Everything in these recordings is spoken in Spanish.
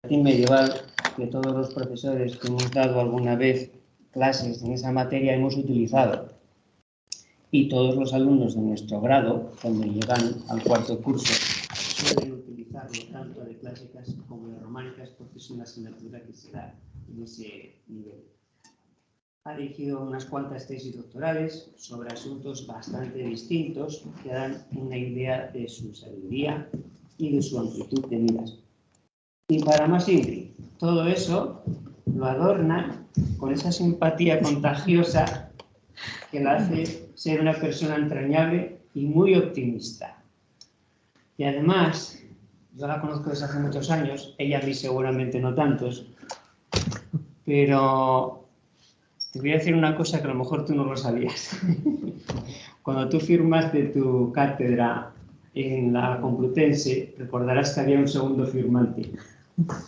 latín medieval que todos los profesores que hemos dado alguna vez clases en esa materia hemos utilizado. Y todos los alumnos de nuestro grado, cuando llegan al cuarto curso, suelen utilizarlo tanto de clásicas como de románicas porque es una asignatura que se da en ese nivel. Ha dirigido unas cuantas tesis doctorales sobre asuntos bastante distintos que dan una idea de su sabiduría y de su amplitud de miras. Y para más Ingrid, todo eso lo adorna con esa simpatía contagiosa que la hace ser una persona entrañable y muy optimista. Y además, yo la conozco desde hace muchos años, ella a mí seguramente no tantos, pero te voy a decir una cosa que a lo mejor tú no lo sabías. Cuando tú firmaste tu cátedra en la Complutense, recordarás que había un segundo firmante.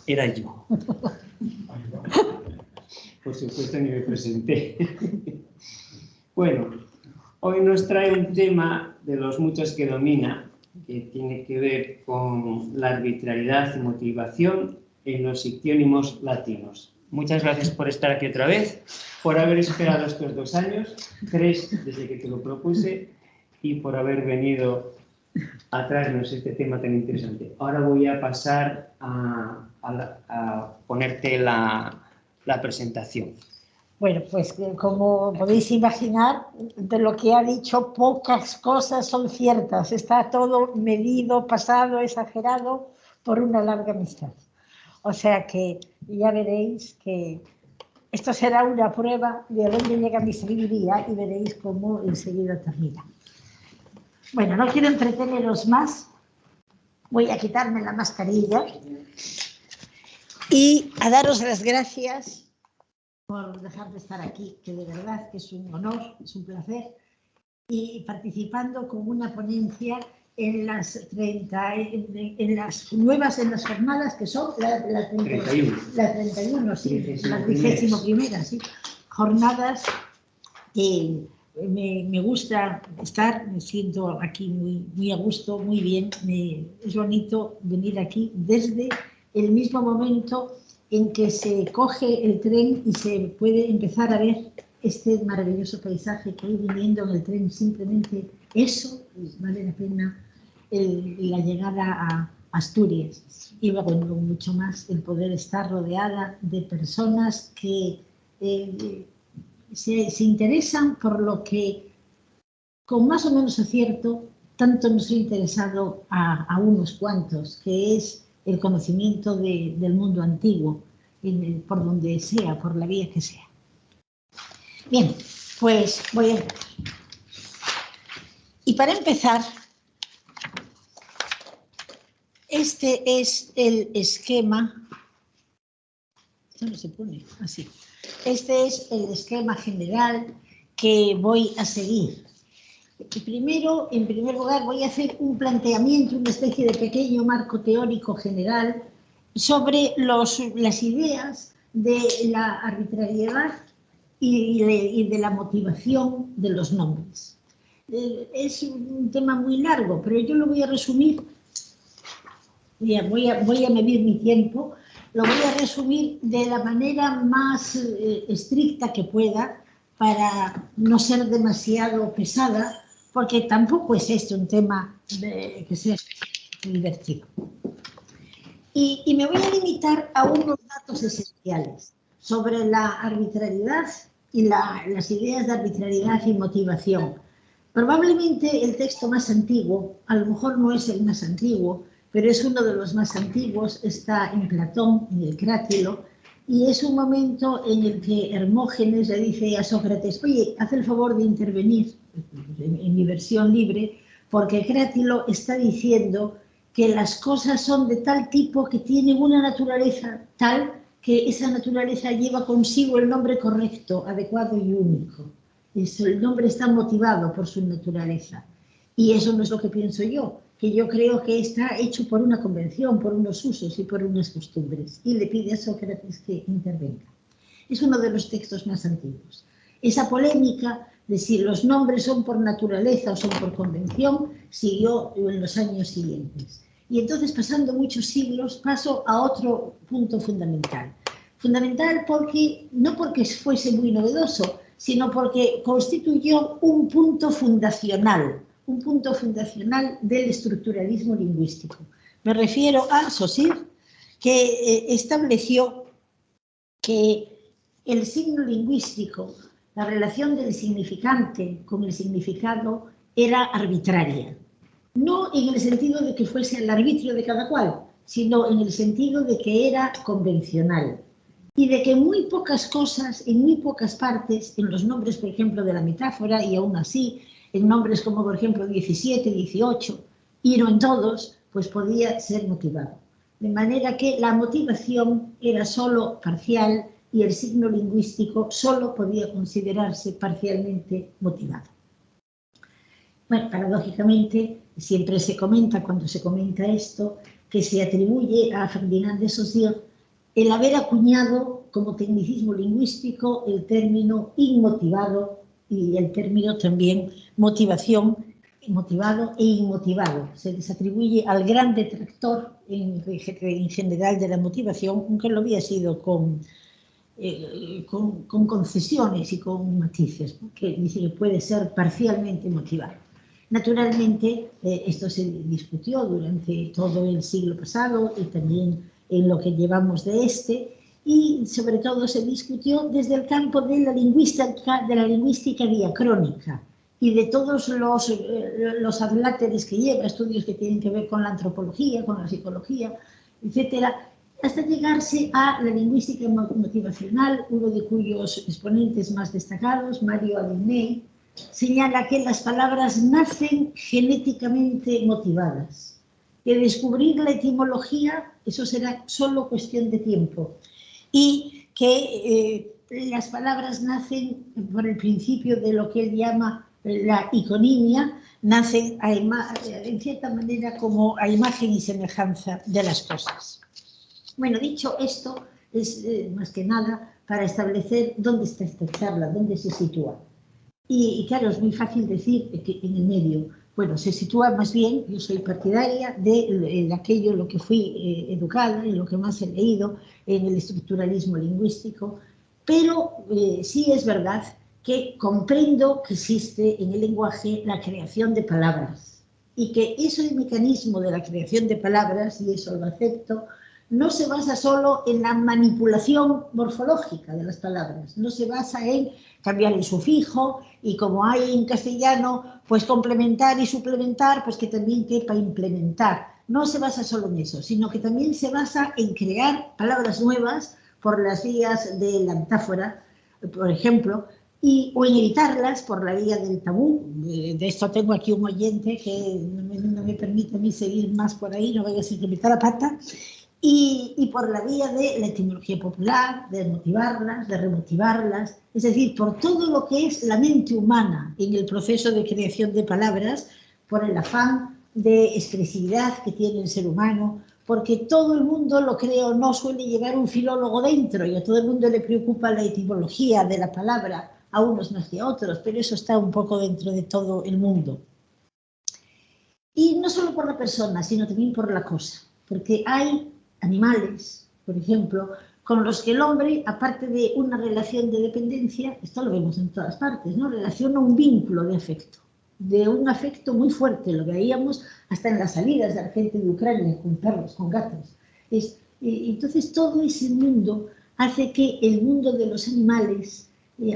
Era yo. Por supuesto, ni me presenté. Bueno, hoy nos trae un tema de los muchos que domina, que tiene que ver con la arbitrariedad y motivación en los ictiónimos latinos. Muchas gracias por estar aquí otra vez, por haber esperado estos 2 años, 3 desde que te lo propuse, y por haber venido a traernos este tema tan interesante. Ahora voy a pasar a ponerte la presentación. Bueno, pues como podéis imaginar, de lo que ha dicho, pocas cosas son ciertas. Está todo medido, pasado, exagerado por una larga amistad. O sea que ya veréis que esto será una prueba de a dónde llega mi sabiduría y veréis cómo enseguida termina. Bueno, no quiero entreteneros más. Voy a quitarme la mascarilla y a daros las gracias por dejar de estar aquí, que de verdad que es un honor, es un placer, y participando con una ponencia en las 30, en las nuevas, en las jornadas que son la 31, sí, la 31ª, sí, jornadas que me gusta estar, me siento aquí muy a gusto, muy bien, es bonito venir aquí desde el mismo momento en que se coge el tren y se puede empezar a ver este maravilloso paisaje que hay viniendo en el tren. Simplemente eso vale la pena la llegada a Asturias. Y luego mucho más el poder estar rodeada de personas que se interesan por lo que, con más o menos acierto, tanto nos ha interesado a unos cuantos, que es el conocimiento del mundo antiguo, por donde sea, por la vía que sea. Bien, pues voy a empezar. Y para empezar, este es el esquema. Esto no se pone así. Este es el esquema general que voy a seguir. Primero, en primer lugar, voy a hacer un planteamiento, una especie de pequeño marco teórico general sobre las ideas de la arbitrariedad y de la motivación de los nombres. Es un tema muy largo, pero yo lo voy a resumir. Voy a medir mi tiempo. Lo voy a resumir de la manera más estricta que pueda para no ser demasiado pesada, porque tampoco es este un tema que sea divertido. Y me voy a limitar a unos datos esenciales sobre la arbitrariedad y las ideas de arbitrariedad y motivación. Probablemente el texto más antiguo, a lo mejor no es el más antiguo, pero es uno de los más antiguos, está en Platón, en el Crátilo, y es un momento en el que Hermógenes le dice a Sócrates: oye, haz el favor de intervenir, en mi versión libre, porque Crátilo está diciendo que las cosas son de tal tipo que tienen una naturaleza tal que esa naturaleza lleva consigo el nombre correcto, adecuado y único. El nombre está motivado por su naturaleza. Y eso no es lo que pienso yo, que yo creo que está hecho por una convención, por unos usos y por unas costumbres. Y le pide a Sócrates que intervenga. Es uno de los textos más antiguos. Esa polémica de si los nombres son por naturaleza o son por convención siguió en los años siguientes. Y entonces, pasando muchos siglos, paso a otro punto fundamental. Fundamental no porque fuese muy novedoso, sino porque constituyó un punto fundacional del estructuralismo lingüístico. Me refiero a Saussure, que estableció que el signo lingüístico, la relación del significante con el significado, era arbitraria. No en el sentido de que fuese el arbitrio de cada cual, sino en el sentido de que era convencional. Y de que muy pocas cosas, en muy pocas partes, en los nombres, por ejemplo, de la metáfora, y aún así, en nombres como, por ejemplo, 17, 18, y no en todos, pues podía ser motivado. De manera que la motivación era solo parcial y el signo lingüístico solo podía considerarse parcialmente motivado. Bueno, paradójicamente, siempre se comenta, cuando se comenta esto, que se atribuye a Ferdinand de Saussure el haber acuñado como tecnicismo lingüístico el término inmotivado y el término también motivación, motivado e inmotivado. Se les atribuye al gran detractor en general de la motivación, aunque lo había sido con concesiones y con matices, porque dice que puede ser parcialmente motivado. Naturalmente, esto se discutió durante todo el siglo pasado y también en lo que llevamos de este, y sobre todo se discutió desde el campo de la lingüística diacrónica y de todos los adláteres que lleva, estudios que tienen que ver con la antropología, con la psicología, etcétera, hasta llegarse a la lingüística motivacional, uno de cuyos exponentes más destacados, Mario Adorney, señala que las palabras nacen genéticamente motivadas. Que descubrir la etimología, eso será solo cuestión de tiempo. Y que las palabras nacen por el principio de lo que él llama la iconimia, nacen en cierta manera como a imagen y semejanza de las cosas. Bueno, dicho esto, es más que nada para establecer dónde está esta charla, dónde se sitúa. Y claro, es muy fácil decir que en el medio. Bueno, se sitúa más bien, yo soy partidaria de aquello en lo que fui educada, en lo que más he leído, en el estructuralismo lingüístico, pero sí es verdad que comprendo que existe en el lenguaje la creación de palabras y que ese mecanismo de la creación de palabras, y eso lo acepto, no se basa solo en la manipulación morfológica de las palabras, no se basa en cambiar el sufijo y, como hay en castellano, pues complementar y suplementar, pues que también quepa implementar. No se basa solo en eso, sino que también se basa en crear palabras nuevas por las vías de la metáfora, por ejemplo, o en evitarlas por la vía del tabú. De esto tengo aquí un oyente que no me permite a mí seguir más por ahí, no vaya a ser que meter la pata. Y por la vía de la etimología popular, de motivarlas, de remotivarlas, es decir, por todo lo que es la mente humana en el proceso de creación de palabras, por el afán de expresividad que tiene el ser humano, porque todo el mundo, lo creo, no suele llevar un filólogo dentro y a todo el mundo le preocupa la etimología de la palabra, a unos más que a otros, pero eso está un poco dentro de todo el mundo. Y no solo por la persona, sino también por la cosa, porque hay animales, por ejemplo, con los que el hombre, aparte de una relación de dependencia, esto lo vemos en todas partes, ¿no? Relaciona un vínculo de afecto, de un afecto muy fuerte, lo veíamos hasta en las salidas de la gente de Ucrania, con perros, con gatos. Entonces todo ese mundo hace que el mundo de los animales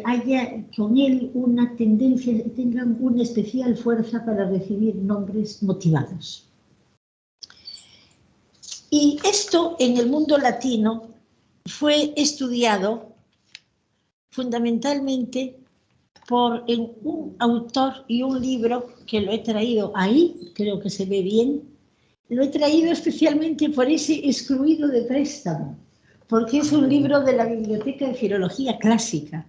haya con él una tendencia, tengan una especial fuerza para recibir nombres motivados. Y esto en el mundo latino fue estudiado fundamentalmente por un autor y un libro que lo he traído ahí, creo que se ve bien, lo he traído especialmente por ese excluido de préstamo, porque es un libro de la Biblioteca de Filología Clásica,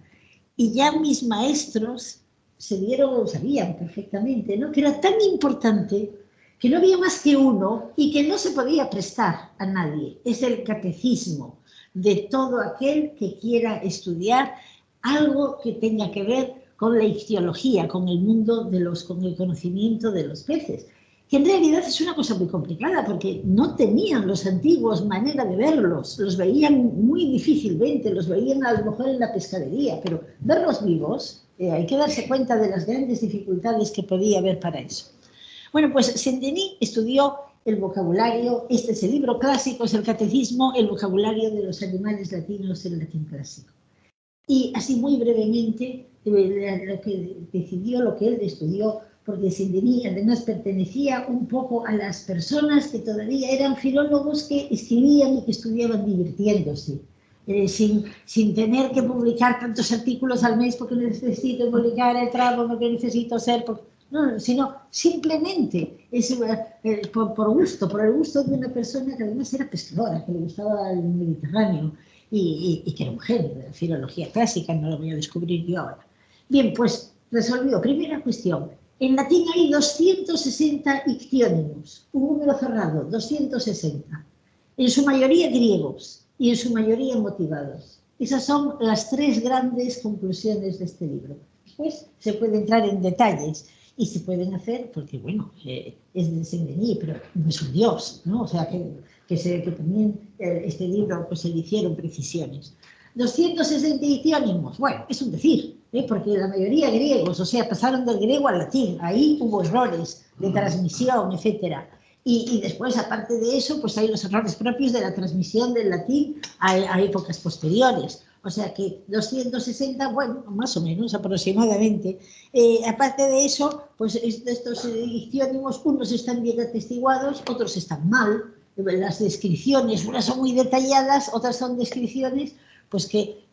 y ya mis maestros sabían perfectamente, ¿no?, que era tan importante que no había más que uno y que no se podía prestar a nadie. Es el catecismo de todo aquel que quiera estudiar algo que tenga que ver con la ictiología, con el mundo con el conocimiento de los peces. que en realidad es una cosa muy complicada, porque no tenían los antiguos manera de verlos, los veían muy difícilmente, los veían a lo mejor en la pescadería, pero verlos vivos, hay que darse cuenta de las grandes dificultades que podía haber para eso. Bueno, pues Saint-Denis estudió el vocabulario, este es el libro clásico, es el catecismo, el vocabulario de los animales latinos, el latín clásico. Y así muy brevemente, lo que decidió, lo que él estudió, porque Saint-Denis además pertenecía un poco a las personas que todavía eran filólogos que escribían y que estudiaban divirtiéndose, sin tener que publicar tantos artículos al mes porque necesito publicar el tramo, porque necesito ser... No, sino simplemente por gusto, por el gusto de una persona que además era pescadora, que le gustaba el Mediterráneo y que era un genio de la filología clásica, no lo voy a descubrir yo ahora. Bien, pues resolvió. Primera cuestión. En latín hay 260 ictiónimos, un número cerrado, 260. En su mayoría griegos y en su mayoría motivados. Esas son las tres grandes conclusiones de este libro. Después se puede entrar en detalles. Y se pueden hacer, porque bueno, es de Saint-Denis, pero no es un dios, ¿no? O sea, que también este libro pues se le hicieron precisiones. 260 ictiónimos, bueno, es un decir, porque la mayoría griegos, o sea, pasaron del griego al latín, ahí hubo errores de transmisión, etcétera. Y después, aparte de eso, pues hay los errores propios de la transmisión del latín a épocas posteriores. O sea que 260, bueno, más o menos aproximadamente. Aparte de eso, pues estos ictiónimos, unos están bien atestiguados, otros están mal. Las descripciones, unas son muy detalladas, otras son descripciones pues que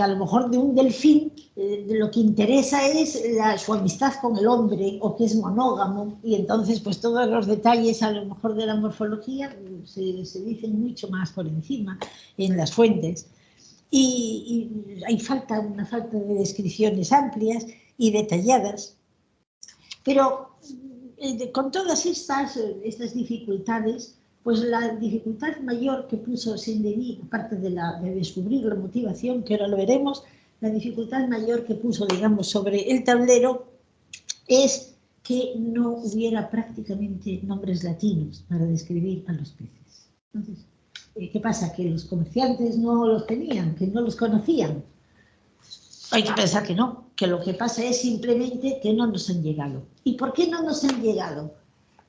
a lo mejor de un delfín lo que interesa es su amistad con el hombre o que es monógamo, y entonces pues todos los detalles a lo mejor de la morfología se dicen mucho más por encima en las fuentes, y hay una falta de descripciones amplias y detalladas, pero con todas estas dificultades, pues la dificultad mayor que puso Saint-Denis, aparte de descubrir la motivación, que ahora lo veremos, la dificultad mayor que puso, digamos, sobre el tablero es que no hubiera prácticamente nombres latinos para describir a los peces. Entonces, ¿qué pasa? Que los comerciantes no los tenían, que no los conocían. Hay que pensar que no, que lo que pasa es simplemente que no nos han llegado. ¿Y por qué no nos han llegado?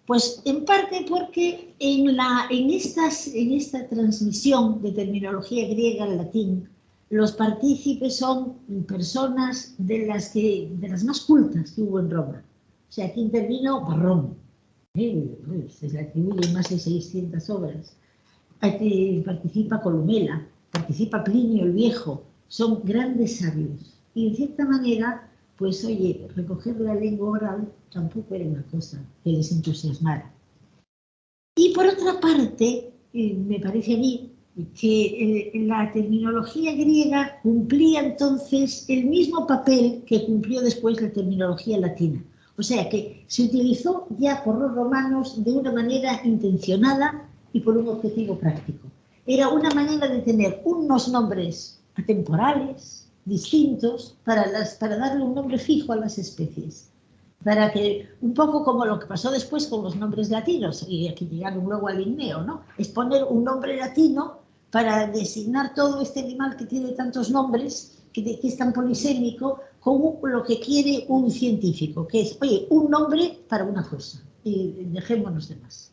Pues en parte porque en esta transmisión de terminología griega al latín, los partícipes son personas de las más cultas que hubo en Roma. O sea, aquí intervino Varrón, se le atribuyen más de 600 obras. Aquí participa Columela, participa Plinio el Viejo, son grandes sabios. Y en cierta manera, pues oye, recoger la lengua oral tampoco era una cosa que les entusiasmara. Y por otra parte, me parece a mí que la terminología griega cumplía entonces el mismo papel que cumplió después la terminología latina. O sea que se utilizó ya por los romanos de una manera intencionada y por un objetivo práctico. Era una manera de tener unos nombres atemporales, distintos, para darle un nombre fijo a las especies. Para que, un poco como lo que pasó después con los nombres latinos, y aquí llegaron luego al Linneo, ¿no? Es poner un nombre latino para designar todo este animal que tiene tantos nombres, que es tan polisémico, como lo que quiere un científico, que es, oye, un nombre para una cosa, y dejémonos de más.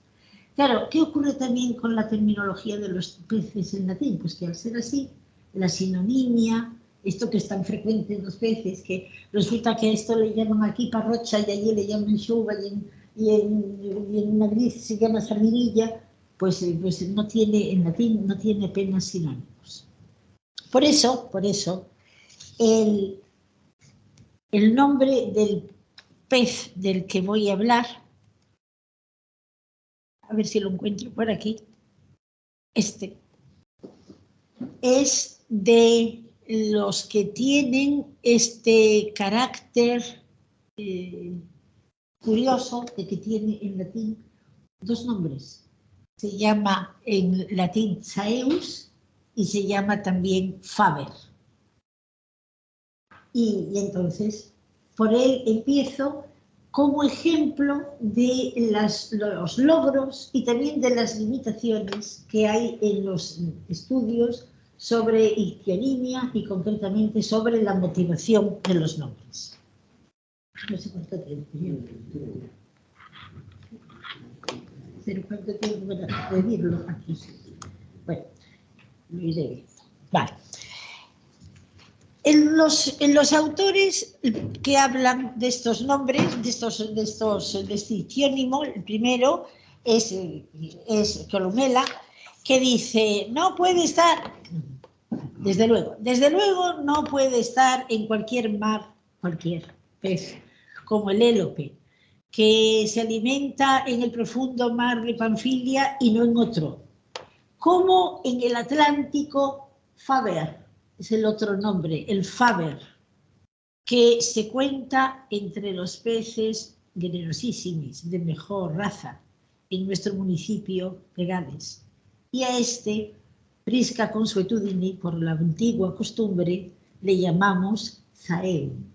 Claro, ¿qué ocurre también con la terminología de los peces en latín? Pues que al ser así, la sinonimia, esto que es tan frecuente en los peces, que resulta que a esto le llaman aquí parrocha y allí le llaman xuva y en Madrid se llama sardinilla, pues no tiene, en latín no tiene apenas sinónimos. Por eso, el nombre del pez del que voy a hablar, a ver si lo encuentro por aquí, es de los que tienen este carácter curioso de que tiene en latín dos nombres. Se llama en latín Zaeus y se llama también Faber. Y entonces, por él empiezo como ejemplo de los logros y también de las limitaciones que hay en los estudios sobre ictionimia y concretamente sobre la motivación de los nombres. No sé cuánto tiempo llevo. Pero cuánto tiempo para pedirlo aquí. Bueno, lo iré viendo. Vale. En los autores que hablan de estos nombres, de este ictionimo, el primero es Columela, que dice, no puede estar, desde luego no puede estar en cualquier mar, cualquier pez, como el élope, que se alimenta en el profundo mar de Panfilia y no en otro, como en el Atlántico Faber, es el otro nombre, el Faber, que se cuenta entre los peces generosísimos de mejor raza en nuestro municipio de Gales. Y a este, Prisca consuetudini, por la antigua costumbre, le llamamos Zaeum.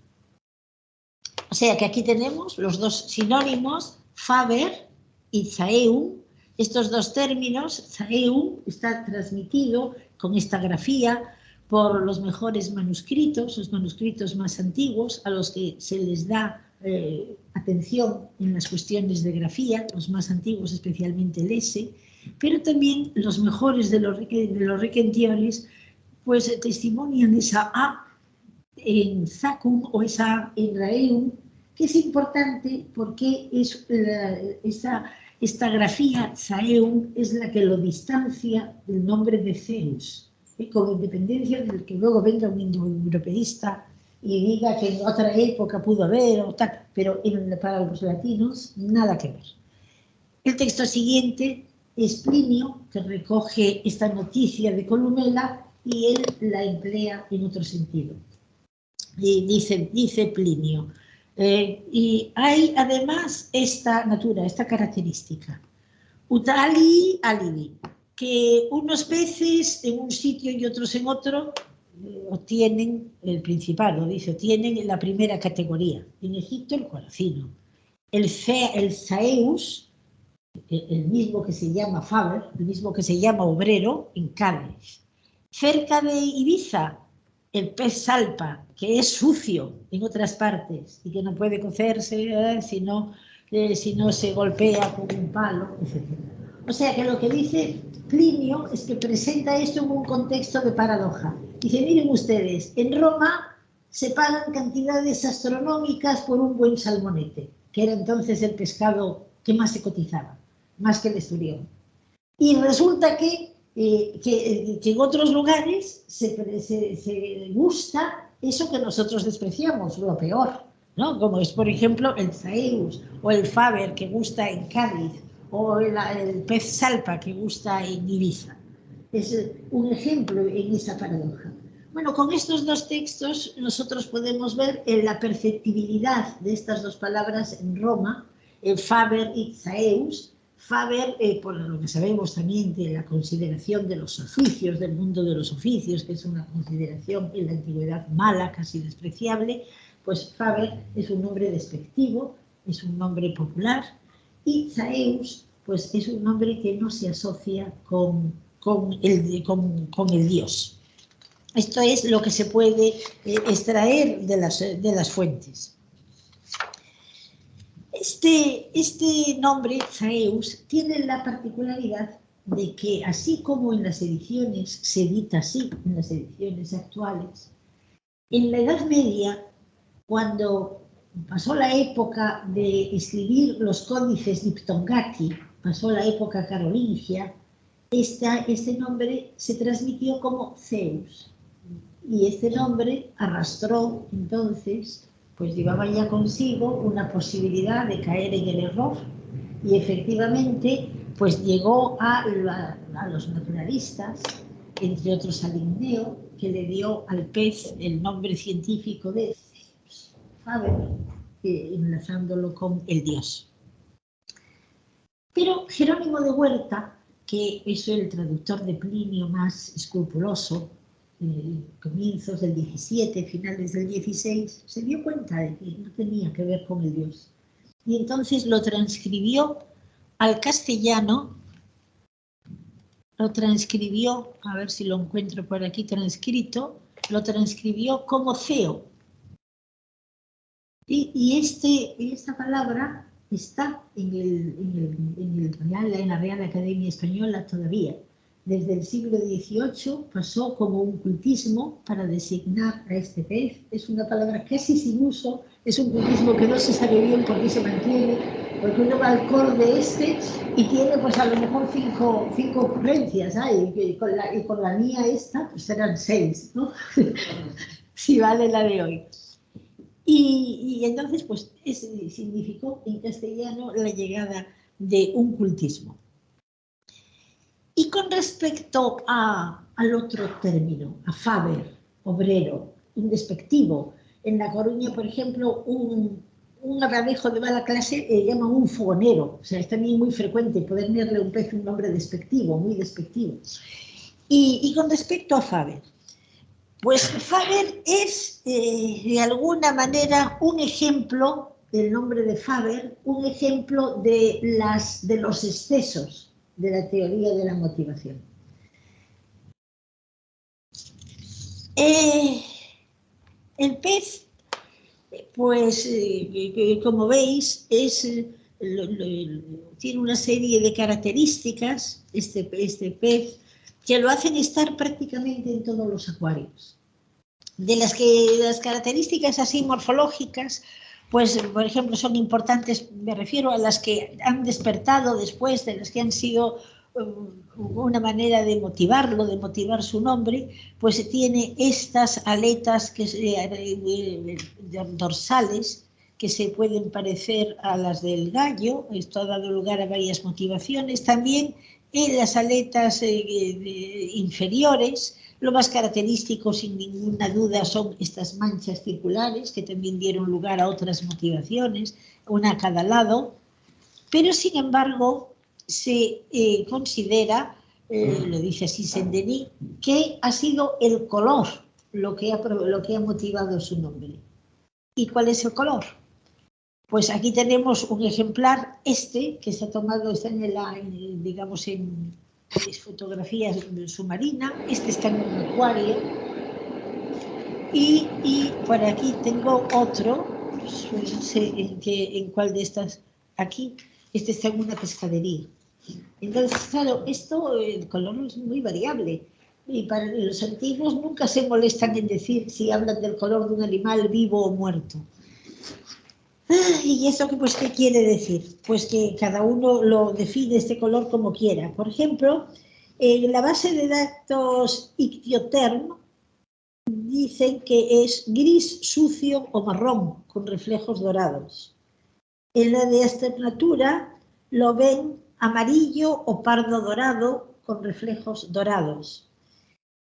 O sea que aquí tenemos los dos sinónimos, Faber y Zaeum. Estos dos términos, Zaeum, está transmitido con esta grafía por los mejores manuscritos, los manuscritos más antiguos, a los que se les da atención en las cuestiones de grafía, los más antiguos especialmente el S, pero también los mejores de los requentiones, pues testimonian esa A en Zacum o esa A en Raeum, que es importante porque es esta grafía, Zaeum, es la que lo distancia del nombre de Zeus, con independencia del que luego venga un indoeuropeísta y diga que en otra época pudo haber o tal, pero para los latinos nada que ver. El texto siguiente es Plinio, que recoge esta noticia de Columela y él la emplea en otro sentido. Y dice Plinio, y hay además esta característica, utali alibi, que unos peces en un sitio y otros en otro obtienen, el principal lo dice, obtienen la primera categoría. En Egipto el coracino, el Zaeus, el mismo que se llama Faber, el mismo que se llama obrero, en Cádiz. Cerca de Ibiza, el pez salpa, que es sucio en otras partes y que no puede cocerse si no se golpea con un palo, etc. O sea que lo que dice Plinio es que presenta esto en un contexto de paradoja. Dice, miren ustedes, en Roma se pagan cantidades astronómicas por un buen salmonete, que era entonces el pescado que más se cotizaba, más que el esturión. Y resulta que en otros lugares se gusta eso que nosotros despreciamos, lo peor, ¿no? Como es, por ejemplo, el Zaeus o el Faber, que gusta en Cádiz, o el pez salpa, que gusta en Ibiza. Es un ejemplo en esa paradoja. Bueno, con estos dos textos nosotros podemos ver la perfectibilidad de estas dos palabras en Roma, Faber y Zaeus. Faber, por lo que sabemos también de la consideración de los oficios, del mundo de los oficios, que es una consideración en la antigüedad mala, casi despreciable, pues Faber es un nombre despectivo, es un nombre popular, y Zaeus pues es un nombre que no se asocia con el dios. Esto es lo que se puede extraer de las fuentes. Este nombre, Zaeus, tiene la particularidad de que, así como en las ediciones se edita así, en las ediciones actuales, en la Edad Media, cuando pasó la época de escribir los códices diptongati, pasó la época carolingia, este nombre se transmitió como Zeus. Y este nombre arrastró entonces, pues llevaba ya consigo una posibilidad de caer en el error. Y efectivamente, pues llegó a los naturalistas, entre otros a Linneo, que le dio al pez el nombre científico de Zeus, Faber, enlazándolo con el dios. Pero Jerónimo de Huerta, que es el traductor de Plinio más escrupuloso, comienzos del 17, finales del 16, se dio cuenta de que no tenía que ver con el dios, y entonces lo transcribió al castellano, a ver si lo encuentro por aquí transcrito, lo transcribió como CEO. Y esta palabra está en la Real Academia Española todavía. Desde el siglo XVIII pasó como un cultismo para designar a este pez. Es una palabra casi sin uso, es un cultismo que no se sabe bien por qué se mantiene, porque uno va al coro de y tiene pues a lo mejor cinco ocurrencias, ¿sabes? Y con la mía esta pues serán 6, ¿no? Si vale la de hoy. Y entonces, pues, significó en castellano la llegada de un cultismo. Y con respecto al otro término, a faber, obrero, un despectivo. En La Coruña, por ejemplo, un abadejo de mala clase llaman un fogonero. O sea, es también muy frecuente ponerle a un pez un nombre despectivo, muy despectivo. Y con respecto a faber, pues Faber es, de alguna manera, un ejemplo, el nombre de Faber, un ejemplo de los excesos de la teoría de la motivación. El pez, pues, como veis, tiene una serie de características, este pez, que lo hacen estar prácticamente en todos los acuarios. De las características así morfológicas, pues por ejemplo son importantes, me refiero a las que han despertado después, de las que han sido una manera de motivarlo, de motivar su nombre, pues tiene estas aletas dorsales que se pueden parecer a las del gallo. Esto ha dado lugar a varias motivaciones. También en las aletas inferiores, lo más característico, sin ninguna duda, son estas manchas circulares, que también dieron lugar a otras motivaciones, una a cada lado, pero sin embargo se considera, lo dice así Saint-Denis, que ha sido el color lo que ha motivado su nombre. ¿Y cuál es el color? Pues aquí tenemos un ejemplar, que se ha tomado, está digamos, en fotografía submarina. Este está en un acuario. Y por aquí tengo otro, no sé en cuál de estas, aquí, este está en una pescadería. Entonces, claro, el color es muy variable. Y para los antiguos nunca se molestan en decir si hablan del color de un animal vivo o muerto. ¿Y eso pues qué quiere decir? Pues que cada uno lo define este color como quiera. Por ejemplo, en la base de datos Ichthyotherm dicen que es gris, sucio o marrón, con reflejos dorados. En la de Astronatura lo ven amarillo o pardo dorado, con reflejos dorados.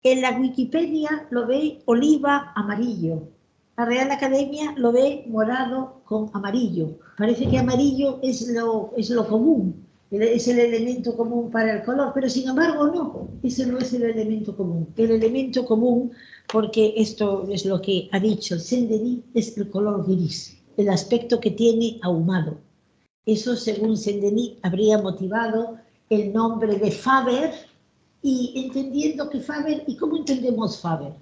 En la Wikipedia lo ve oliva amarillo. La Real Academia lo ve morado con amarillo. Parece que amarillo es lo común, es el elemento común para el color, pero sin embargo no, ese no es el elemento común. El elemento común, porque esto es lo que ha dicho Saint-Denis, es el color gris, el aspecto que tiene ahumado. Eso, según Saint-Denis, habría motivado el nombre de Faber, y entendiendo que Faber, ¿y cómo entendemos Faber?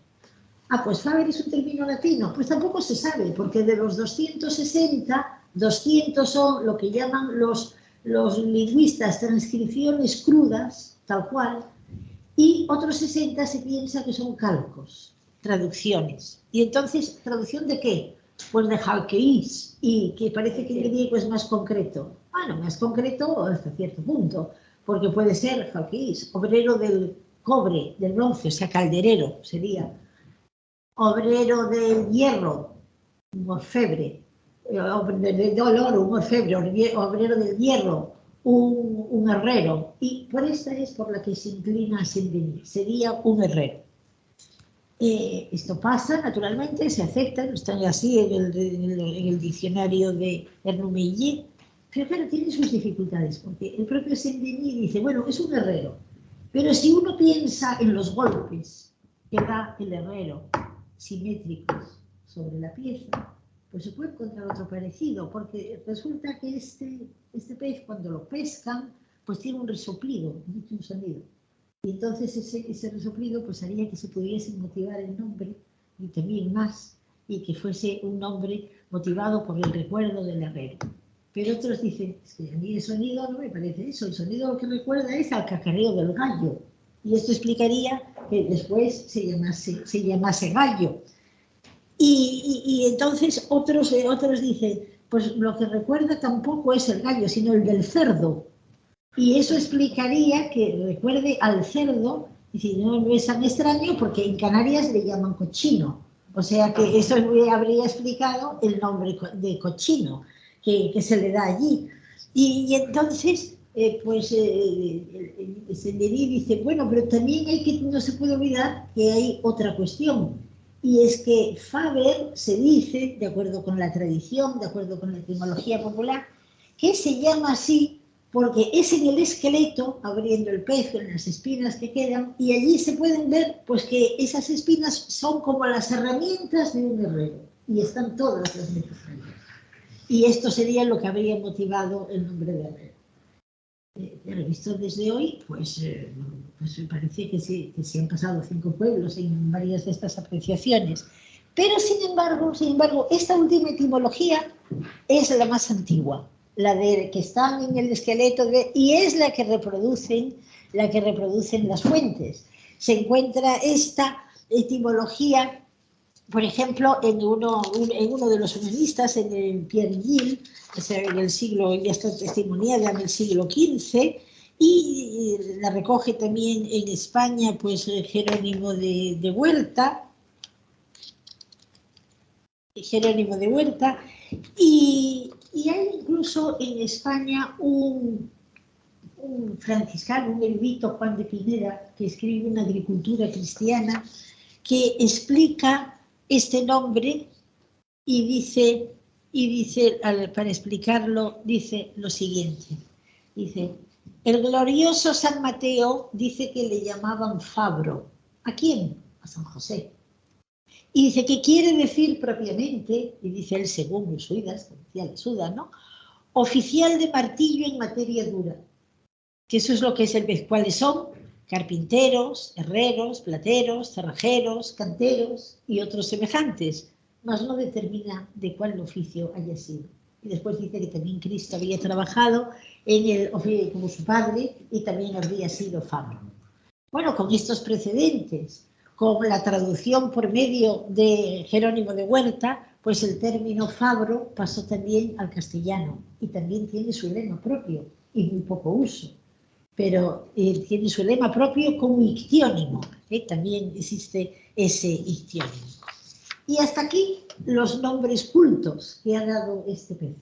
Pues Faber es un término latino. Pues tampoco se sabe, porque de los 260, 200 son lo que llaman los lingüistas transcripciones crudas, tal cual, y otros 60 se piensa que son calcos, traducciones. Y entonces, ¿traducción de qué? Pues de halkeis, y que parece que en griego es más concreto. Bueno, más concreto hasta cierto punto, porque puede ser halkeis, obrero del cobre, del bronce, o sea, calderero sería. Obrero del hierro, un orfebre, del oro, un orfebre, obrero del hierro, un herrero. Y por esta es por la que se inclina a Saint-Denis, sería un herrero. Esto pasa, naturalmente, se acepta, están así en el diccionario de Ernomeillet, pero claro, tiene sus dificultades, porque el propio Saint-Denis dice, bueno, es un herrero, pero si uno piensa en los golpes que da el herrero, simétricos sobre la pieza, pues se puede encontrar otro parecido, porque resulta que este pez, cuando lo pescan, pues tiene un resoplido, un sonido. Y entonces ese resoplido pues haría que se pudiese motivar el nombre y también más, y que fuese un nombre motivado por el recuerdo del herrero. Pero otros dicen, es que a mí el sonido no me parece eso, el sonido que recuerda es al cacareo del gallo. Y esto explicaría que después se llamase gallo. Y entonces otros dicen, pues lo que recuerda tampoco es el gallo, sino el del cerdo. Y eso explicaría que recuerde al cerdo, y si no es tan extraño, porque en Canarias le llaman cochino. O sea que eso habría explicado el nombre de cochino que se le da allí. Y entonces, Senderí dice, bueno, pero también no se puede olvidar que hay otra cuestión. Y es que Faber se dice, de acuerdo con la tradición, de acuerdo con la etimología popular, que se llama así porque es en el esqueleto, abriendo el pez con las espinas que quedan, y allí se pueden ver pues que esas espinas son como las herramientas de un herrero, y están todas las necesarias. Y esto sería lo que habría motivado el nombre de herrero. Pero visto desde hoy, pues me parece que se han pasado 5 pueblos en varias de estas apreciaciones. Pero sin embargo, esta última etimología es la más antigua, la de que están en el esqueleto y es la que reproducen las fuentes. Se encuentra esta etimología, por ejemplo, en uno de los humanistas, en el Pierre Gilles, o sea, en el siglo, ya está testimoniada en el siglo XV, y la recoge también en España, pues Jerónimo de Huerta, y hay incluso en España un franciscano, un erudito, Juan de Pineda, que escribe una agricultura cristiana, que explica este nombre y dice, para explicarlo, dice lo siguiente. Dice, el glorioso San Mateo dice que le llamaban Fabro. ¿A quién? A San José. Y dice, ¿qué quiere decir propiamente? Y dice él, según Suidas, ¿no? Oficial de martillo en materia dura. Que eso es lo que es el pez. ¿Cuáles son? Carpinteros, herreros, plateros, cerrajeros, canteros y otros semejantes, mas no determina de cuál oficio haya sido. Y después dice que también Cristo había trabajado en el oficio como su padre y también habría sido Fabro. Bueno, con estos precedentes, con la traducción por medio de Jerónimo de Huerta, pues el término Fabro pasó también al castellano y también tiene su lema propio y muy poco uso. Pero tiene su lema propio como ictiónimo, también existe ese ictiónimo. Y hasta aquí los nombres cultos que ha dado este pez.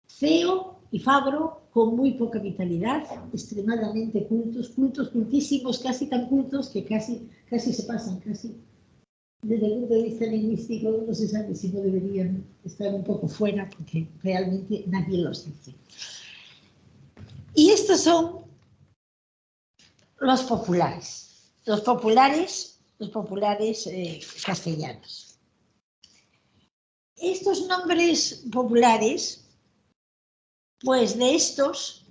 Ceo y Fabro, con muy poca vitalidad, extremadamente cultísimos, casi tan cultos que casi se pasan, casi. Desde el punto de vista lingüístico no se sabe si no deberían estar un poco fuera, porque realmente nadie los dice. Y estos son los populares castellanos. Estos nombres populares, pues de estos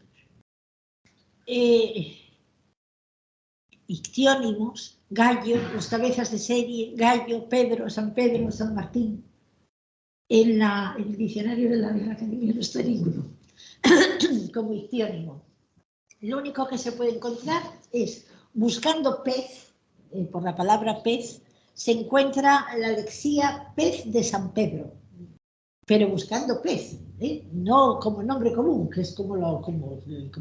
ictiónimos, Gallo, los cabezas de serie, Gallo, Pedro, San Martín, en el diccionario de la Academia no está ninguno como ictiónimo. Lo único que se puede encontrar es, buscando pez, por la palabra pez, se encuentra la lexía pez de San Pedro, pero buscando pez, no como nombre común, que es como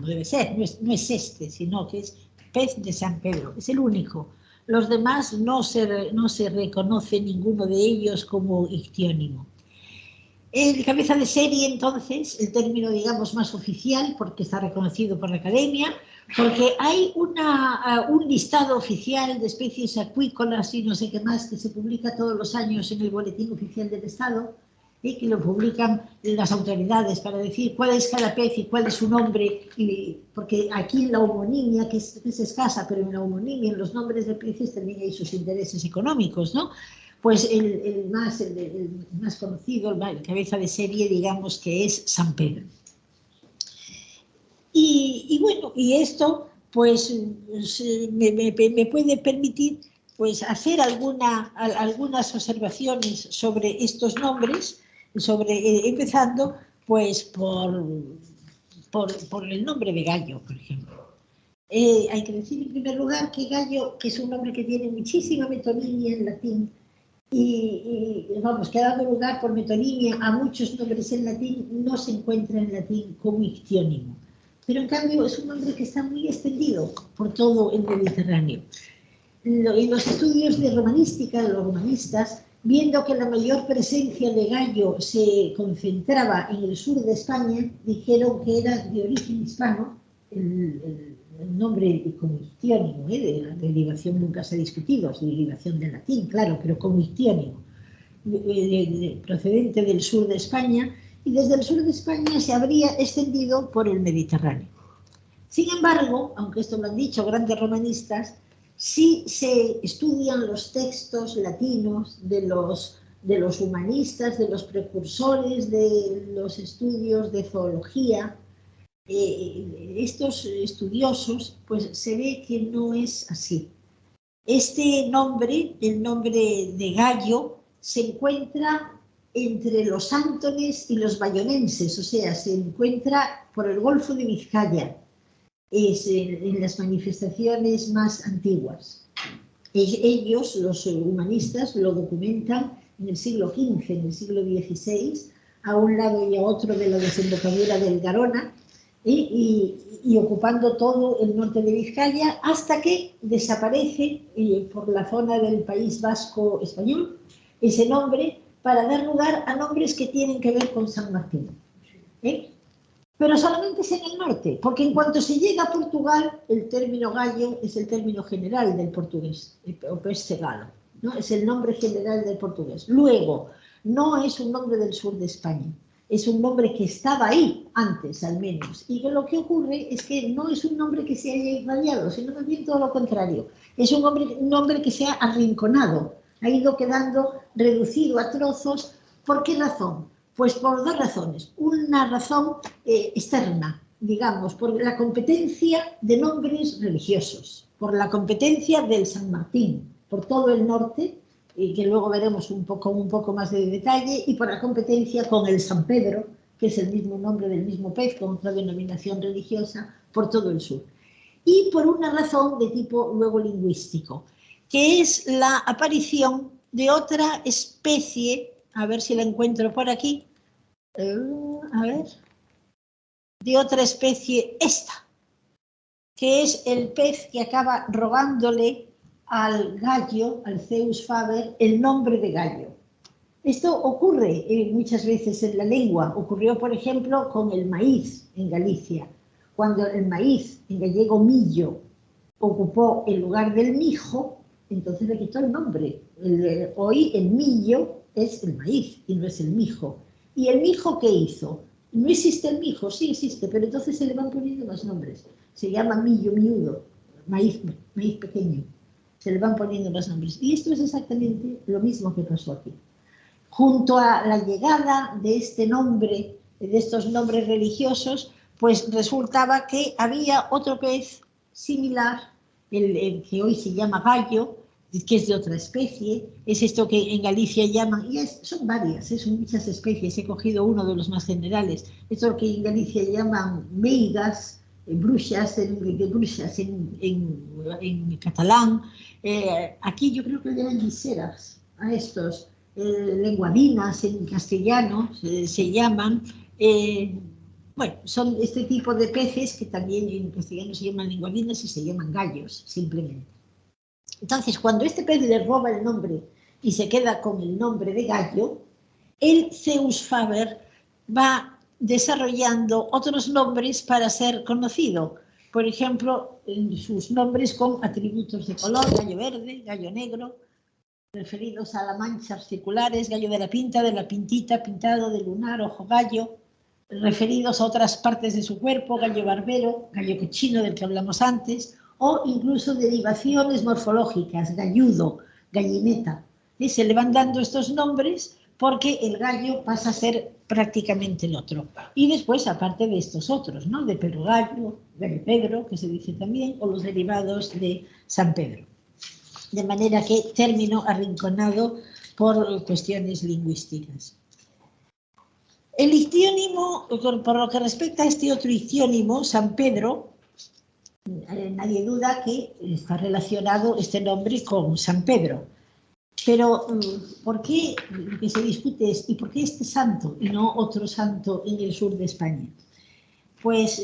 debe ser, no es este, sino que es pez de San Pedro, es el único. Los demás no se reconoce ninguno de ellos como ictiónimo. El cabeza de serie, entonces, el término, digamos, más oficial, porque está reconocido por la Academia, porque hay un listado oficial de especies acuícolas y no sé qué más, que se publica todos los años en el Boletín Oficial del Estado, que lo publican las autoridades para decir cuál es cada pez y cuál es su nombre, porque aquí la homonimia, que es escasa, pero en la homonimia, en los nombres de peces también hay sus intereses económicos, ¿no? Pues el más conocido, el cabeza de serie, digamos que es San Pedro. Y bueno, y esto pues me puede permitir pues hacer algunas observaciones sobre estos nombres, empezando pues por el nombre de Gallo, por ejemplo. Hay que decir en primer lugar que Gallo, que es un nombre que tiene muchísima metonimia en latín, y vamos, que ha dado lugar por metonimia a muchos nombres en latín, no se encuentra en latín como ictiónimo. Pero en cambio es un nombre que está muy extendido por todo el Mediterráneo. En los estudios de romanística, de los romanistas, viendo que la mayor presencia de Gallo se concentraba en el sur de España, dijeron que era de origen hispano, el nombre como ictiónimo, de la derivación nunca se ha discutido, es derivación del latín, claro, pero como ictiónimo, procedente del sur de España, y desde el sur de España se habría extendido por el Mediterráneo. Sin embargo, aunque esto lo han dicho grandes romanistas, sí se estudian los textos latinos de los humanistas, de los precursores de los estudios de zoología. Estos estudiosos, pues se ve que no es así. Este nombre, el nombre de Gallo, se encuentra entre los ántones y los bayonenses, o sea, se encuentra por el Golfo de Vizcaya, en las manifestaciones más antiguas. Ellos, los humanistas, lo documentan en el siglo XV, en el siglo XVI, a un lado y a otro de la desembocadura del Garona, y ocupando todo el norte de Vizcaya, hasta que desaparece por la zona del País Vasco español ese nombre, para dar lugar a nombres que tienen que ver con San Martín. Pero solamente es en el norte, porque en cuanto se llega a Portugal, el término gallo es el término general del portugués, o peste galo, ¿no? Es el nombre general del portugués. Luego, no es un nombre del sur de España, es un nombre que estaba ahí antes, al menos, y que lo que ocurre es que no es un nombre que se haya irradiado, sino más bien todo lo contrario. Es un nombre que se ha arrinconado, ha ido quedando reducido a trozos. ¿Por qué razón? Pues por dos razones. Una razón externa, digamos, por la competencia de nombres religiosos, por la competencia del San Martín, por todo el norte, que luego veremos un poco más de detalle, y por la competencia con el San Pedro, que es el mismo nombre del mismo pez, con otra denominación religiosa, por todo el sur. Y por una razón de tipo luego lingüístico, que es la aparición de otra especie, a ver si la encuentro por aquí, de otra especie, esta, que es el pez que acaba robándole al gallo, al Zeus faber, el nombre de gallo. Esto ocurre muchas veces en la lengua. Ocurrió, por ejemplo, con el maíz en Galicia. Cuando el maíz, en gallego millo, ocupó el lugar del mijo, entonces le quitó el nombre. Hoy el millo es el maíz y no es el mijo. ¿Y el mijo qué hizo? No existe el mijo, sí existe, pero entonces se le van poniendo más nombres. Se llama millo miudo, maíz pequeño. Se le van poniendo más nombres. Y esto es exactamente lo mismo que pasó aquí. Junto a la llegada de este nombre, de estos nombres religiosos, pues resultaba que había otro pez similar, el que hoy se llama gallo, que es de otra especie, es esto que en Galicia llaman, y son varias, son muchas especies, he cogido uno de los más generales, esto que en Galicia llaman meigas, bruxas en catalán, aquí yo creo que le llaman liseras a estos, lenguadinas en castellano se llaman, bueno, son este tipo de peces que también en castellano se llaman lenguadinas y se llaman gallos, simplemente. Entonces, cuando este pez le roba el nombre y se queda con el nombre de gallo, el Zeus faber va desarrollando otros nombres para ser conocido. Por ejemplo, sus nombres con atributos de color, gallo verde, gallo negro, referidos a las manchas circulares, gallo de la pinta, de la pintita, pintado, de lunar, ojo gallo, referidos a otras partes de su cuerpo, gallo barbero, gallo cochino del que hablamos antes, o incluso derivaciones morfológicas, galludo, gallineta. Se le van dando estos nombres porque el gallo pasa a ser prácticamente el otro. Y después, aparte de estos otros, ¿no? De Pedro Gallo, de Pedro, que se dice también, o los derivados de San Pedro. De manera que término arrinconado por cuestiones lingüísticas. El ictiónimo, por lo que respecta a este otro ictiónimo, San Pedro, nadie duda que está relacionado este nombre con San Pedro. Pero, ¿por qué lo que se discute es, ¿y por qué este santo y no otro santo en el sur de España? Pues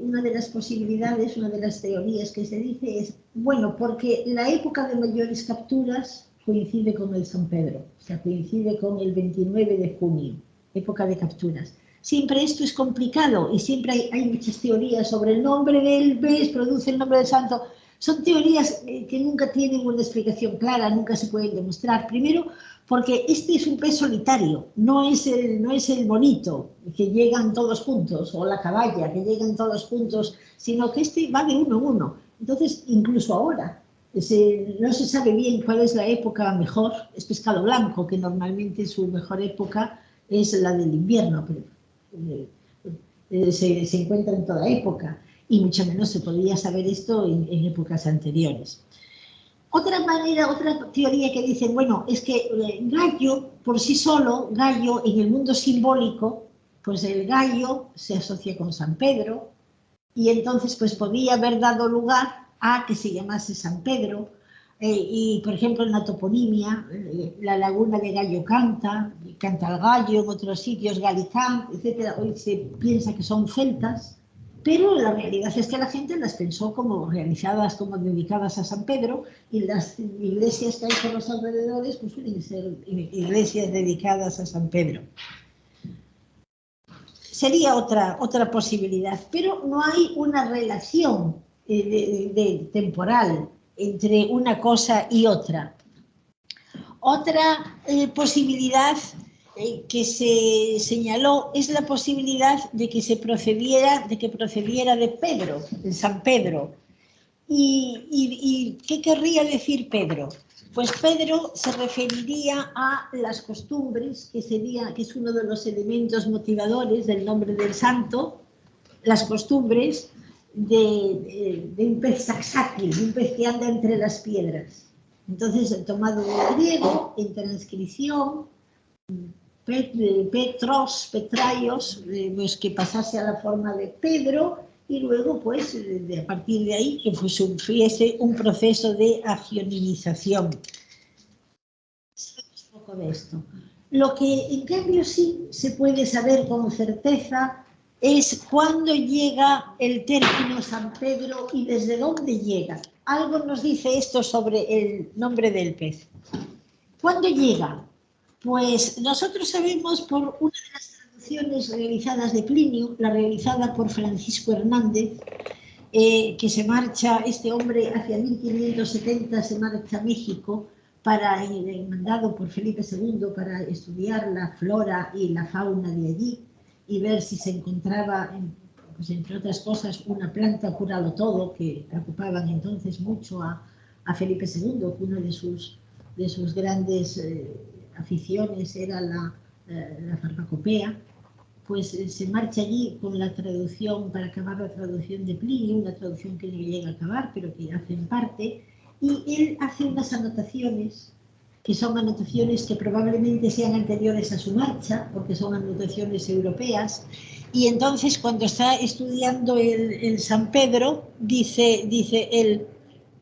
una de las posibilidades, una de las teorías que se dice es, bueno, porque la época de mayores capturas coincide con el San Pedro, o sea, coincide con el 29 de junio, época de capturas. Siempre esto es complicado y siempre hay muchas teorías sobre el nombre del pez, produce el nombre del santo. Son teorías que nunca tienen una explicación clara, nunca se pueden demostrar. Primero, porque este es un pez solitario, no es el bonito, que llegan todos juntos, o la caballa, que llegan todos juntos, sino que este va de uno en uno. Entonces, incluso ahora, no se sabe bien cuál es la época mejor. Es pescado blanco, que normalmente su mejor época es la del invierno, pero se encuentra en toda época, y mucho menos se podría saber esto en épocas anteriores. Otra manera, otra teoría que dicen, bueno, es que gallo, por sí solo, gallo en el mundo simbólico, pues el gallo se asocia con San Pedro, y entonces pues podía haber dado lugar a que se llamase San Pedro, y por ejemplo en la toponimia, la laguna de Gallo canta el gallo, en otros sitios Galicán, etc. Hoy se piensa que son celtas, pero la realidad es que la gente las pensó como realizadas, como dedicadas a San Pedro, y las iglesias que hay por los alrededores pues suelen ser iglesias dedicadas a San Pedro. Sería otra posibilidad, pero no hay una relación temporal entre una cosa y otra. Otra posibilidad que se señaló es la posibilidad de que procediera de Pedro, de San Pedro. ¿Y qué querría decir Pedro? Pues Pedro se referiría a las costumbres, que es uno de los elementos motivadores del nombre del santo, las costumbres de un pez saxátil, de un pez que anda entre las piedras. Entonces, tomado del griego, en transcripción, Petros, Petraios, pues que pasase a la forma de Pedro, y luego, pues, a partir de ahí, que sufriese un proceso de agionización. Sabemos poco de esto. Lo que, en cambio, sí se puede saber con certeza es cuándo llega el término San Pedro y desde dónde llega. Algo nos dice esto sobre el nombre del pez. ¿Cuándo llega? Pues nosotros sabemos por una de las traducciones realizadas de Plinio, la realizada por Francisco Hernández, que se marcha, este hombre hacia 1570 se marcha a México mandado por Felipe II para estudiar la flora y la fauna de allí y ver si se encontraba, pues entre otras cosas, una planta curado todo, que preocupaban entonces mucho a Felipe II, que una de sus grandes aficiones era la farmacopea. Pues se marcha allí con la traducción, para acabar la traducción de Plinio, una traducción que no llega a acabar, pero que hace en parte, y él hace unas anotaciones, que son anotaciones que probablemente sean anteriores a su marcha, porque son anotaciones europeas, y entonces cuando está estudiando el San Pedro, dice él,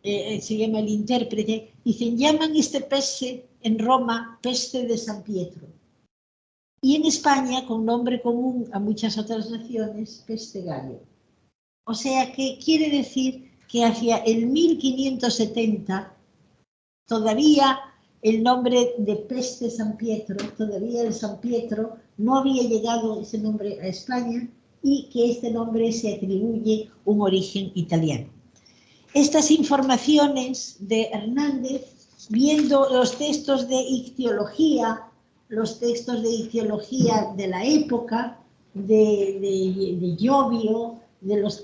se llama el intérprete, dicen, llaman este pez en Roma peste de San Pietro. Y en España, con nombre común a muchas otras naciones, peste gallo. O sea que quiere decir que hacia el 1570 todavía el nombre de peste San Pietro, todavía el San Pietro, no había llegado ese nombre a España y que este nombre se atribuye un origen italiano. Estas informaciones de Hernández, viendo los textos de ictiología, de la época, de Giovio,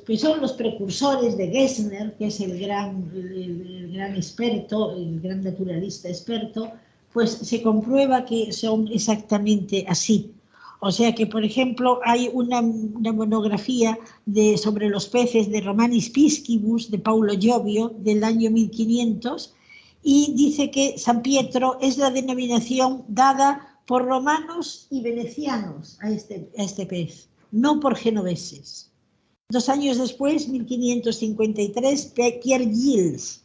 que son los precursores de Gessner, que es el gran experto, el gran naturalista experto, pues se comprueba que son exactamente así. O sea que, por ejemplo, hay una monografía sobre los peces de Romanis Piscibus, de Paulo Giovio, del año 1500, y dice que San Pietro es la denominación dada por romanos y venecianos a este pez, no por genoveses. 2 años después, 1553, Pierre Gilles,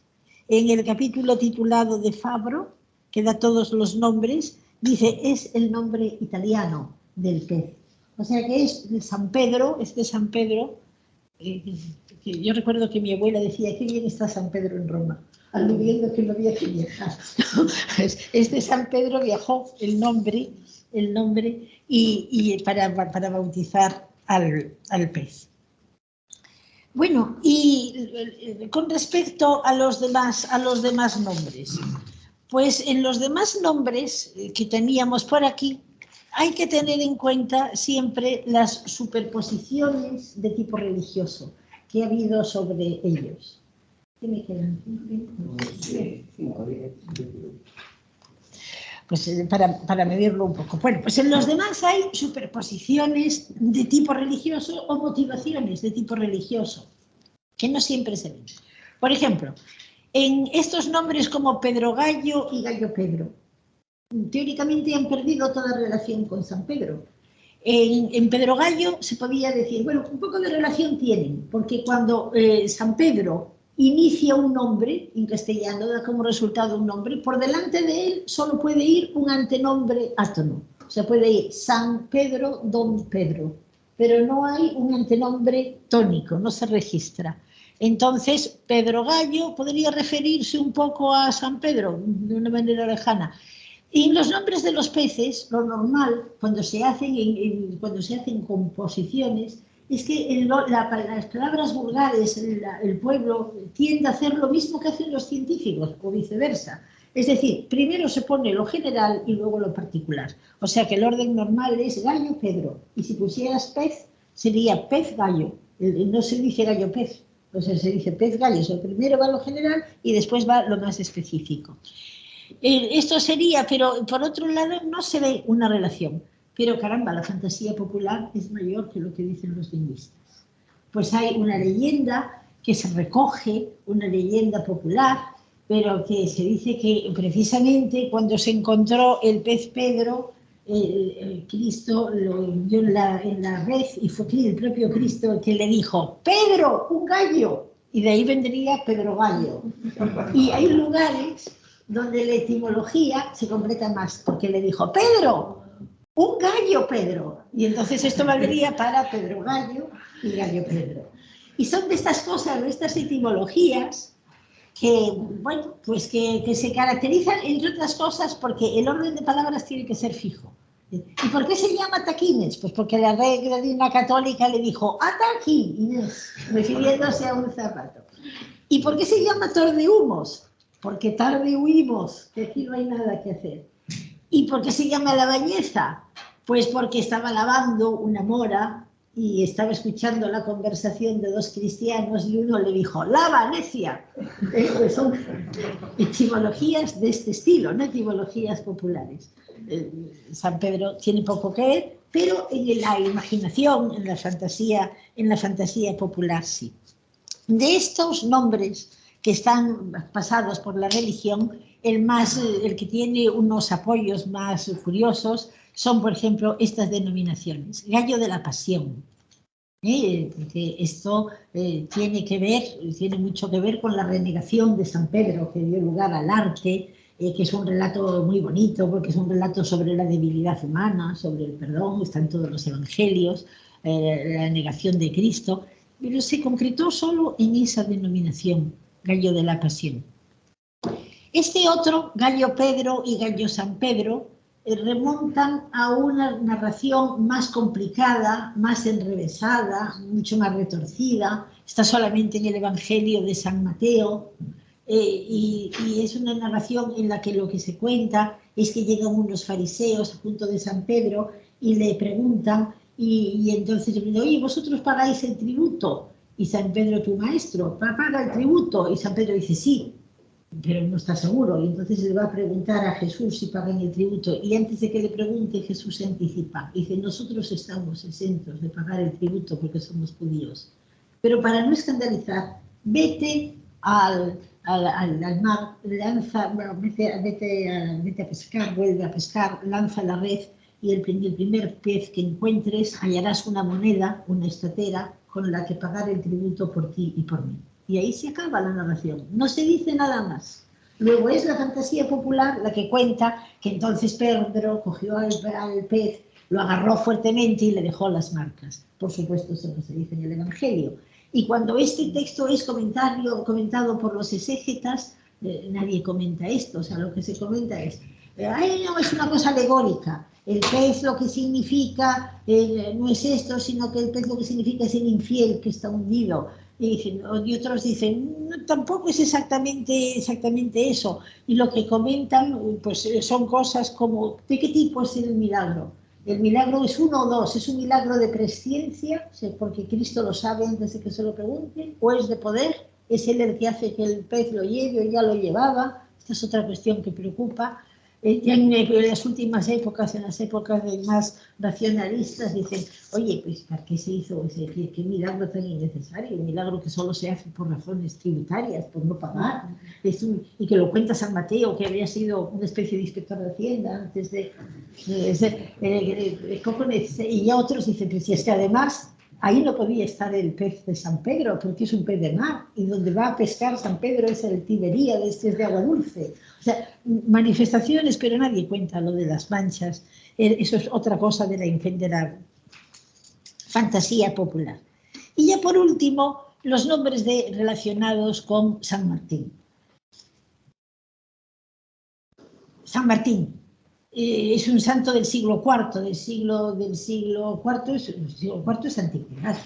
en el capítulo titulado de Fabro, que da todos los nombres, dice, es el nombre italiano del pez. O sea que es de San Pedro, que yo recuerdo que mi abuela decía, qué bien está San Pedro en Roma, aludiendo que no había que viajar. Este San Pedro viajó el nombre y para bautizar al pez. Bueno, y con respecto a los demás nombres, pues en los demás nombres que teníamos por aquí, hay que tener en cuenta siempre las superposiciones de tipo religioso que ha habido sobre ellos. ¿Qué me quedan? 5 pues para medirlo un poco. Bueno, pues en los demás hay superposiciones de tipo religioso o motivaciones de tipo religioso, que no siempre se ven. Por ejemplo, en estos nombres como Pedro Gallo y Gallo Pedro, teóricamente han perdido toda relación con San Pedro. En Pedro Gallo se podía decir, bueno, un poco de relación tienen, porque cuando San Pedro inicia un nombre, en castellano da como resultado un nombre, por delante de él solo puede ir un antenombre átono. O sea, puede ir San Pedro, Don Pedro, pero no hay un antenombre tónico, no se registra. Entonces, Pedro Gallo podría referirse un poco a San Pedro, de una manera lejana. Y los nombres de los peces, lo normal, cuando se hacen composiciones, es que las palabras vulgares, el pueblo tiende a hacer lo mismo que hacen los científicos, o viceversa. Es decir, primero se pone lo general y luego lo particular. O sea que el orden normal es gallo Pedro. Y si pusieras pez, sería pez gallo. No se dice gallo pez, o sea, se dice pez gallo. O sea, primero va lo general y después va lo más específico. Esto sería, pero por otro lado no se ve una relación. Pero caramba, la fantasía popular es mayor que lo que dicen los lingüistas. Pues hay una leyenda que se recoge, una leyenda popular, pero que se dice que precisamente cuando se encontró el pez Pedro, Cristo lo envió en la red y fue el propio Cristo el que le dijo, Pedro, un gallo, y de ahí vendría Pedro Gallo. Y hay lugares donde la etimología se completa más, porque le dijo, Pedro, un gallo Pedro, y entonces esto valdría para Pedro Gallo y Gallo Pedro. Y son de estas cosas, de estas etimologías, que, bueno, pues que se caracterizan, entre otras cosas, porque el orden de palabras tiene que ser fijo. ¿Y por qué se llama taquines? Pues porque la reina católica le dijo, ataquines, refiriéndose a un zapato. ¿Y por qué se llama tordehumos? Porque tarde huimos, que aquí no hay nada que hacer. ¿Y por qué se llama la bañeza? Pues porque estaba lavando una mora y estaba escuchando la conversación de dos cristianos y uno le dijo, ¡lava, necia! Pues son etimologías de este estilo, no etimologías populares. San Pedro tiene poco que ver, pero en la imaginación, en la fantasía popular sí. De estos nombres que están pasados por la religión, el que tiene unos apoyos más curiosos son, por ejemplo, estas denominaciones. Gallo de la Pasión. Porque esto tiene mucho que ver con la renegación de San Pedro, que dio lugar al arte, que es un relato muy bonito, porque es un relato sobre la debilidad humana, sobre el perdón, están todos los evangelios, la negación de Cristo, pero se concretó solo en esa denominación, Gallo de la Pasión. Este otro, Gallo Pedro y Gallo San Pedro, remontan a una narración más complicada, más enrevesada, mucho más retorcida. Está solamente en el Evangelio de San Mateo, y es una narración en la que lo que se cuenta es que llegan unos fariseos junto de San Pedro y le preguntan, y entonces le preguntan, oye, ¿vosotros pagáis el tributo? Y San Pedro, tu maestro, paga el tributo. Y San Pedro dice, sí. pero no está seguro, y entonces le va a preguntar a Jesús si pagan el tributo, y antes de que le pregunte, Jesús se anticipa, dice, nosotros estamos exentos de pagar el tributo porque somos judíos, pero para no escandalizar, vete al mar, lanza, bueno, vete a pescar, vuelve a pescar, lanza la red, y el primer pez que encuentres hallarás una moneda, una estatera, con la que pagar el tributo por ti y por mí. Y ahí se acaba la narración, no se dice nada más. Luego es la fantasía popular la que cuenta que entonces Pedro cogió al pez, lo agarró fuertemente y le dejó las marcas. Por supuesto, eso no se dice en el Evangelio. Y cuando este texto es comentado por los exégetas, nadie comenta esto. O sea, lo que se comenta es, no, es una cosa alegórica. El pez lo que significa no es esto, sino que el pez lo que significa es el infiel que está hundido. Y otros dicen, no, tampoco es exactamente eso. Y lo que comentan pues, son cosas como, ¿de qué tipo es el milagro? ¿El milagro es uno o dos? ¿Es un milagro de presciencia, porque Cristo lo sabe antes de que se lo pregunten? ¿O es de poder? ¿Es Él el que hace que el pez lo lleve o ya lo llevaba? Esta es otra cuestión que preocupa. Ya en las últimas épocas, en las épocas de más racionalistas, dicen, oye, pues ¿para qué se hizo qué milagro tan innecesario? Un milagro que solo se hace por razones tributarias, por no pagar. Y que lo cuenta San Mateo, que había sido una especie de inspector de Hacienda antes de y ya otros dicen, pues si es que además ahí no podía estar el pez de San Pedro, porque es un pez de mar, y donde va a pescar San Pedro es el Tiberíades, que es de agua dulce. O sea, manifestaciones, pero nadie cuenta lo de las manchas. Eso es otra cosa de la fantasía popular. Y ya por último, los nombres relacionados con San Martín. San Martín es un santo del siglo IV, del siglo IV, el siglo IV es antigüedad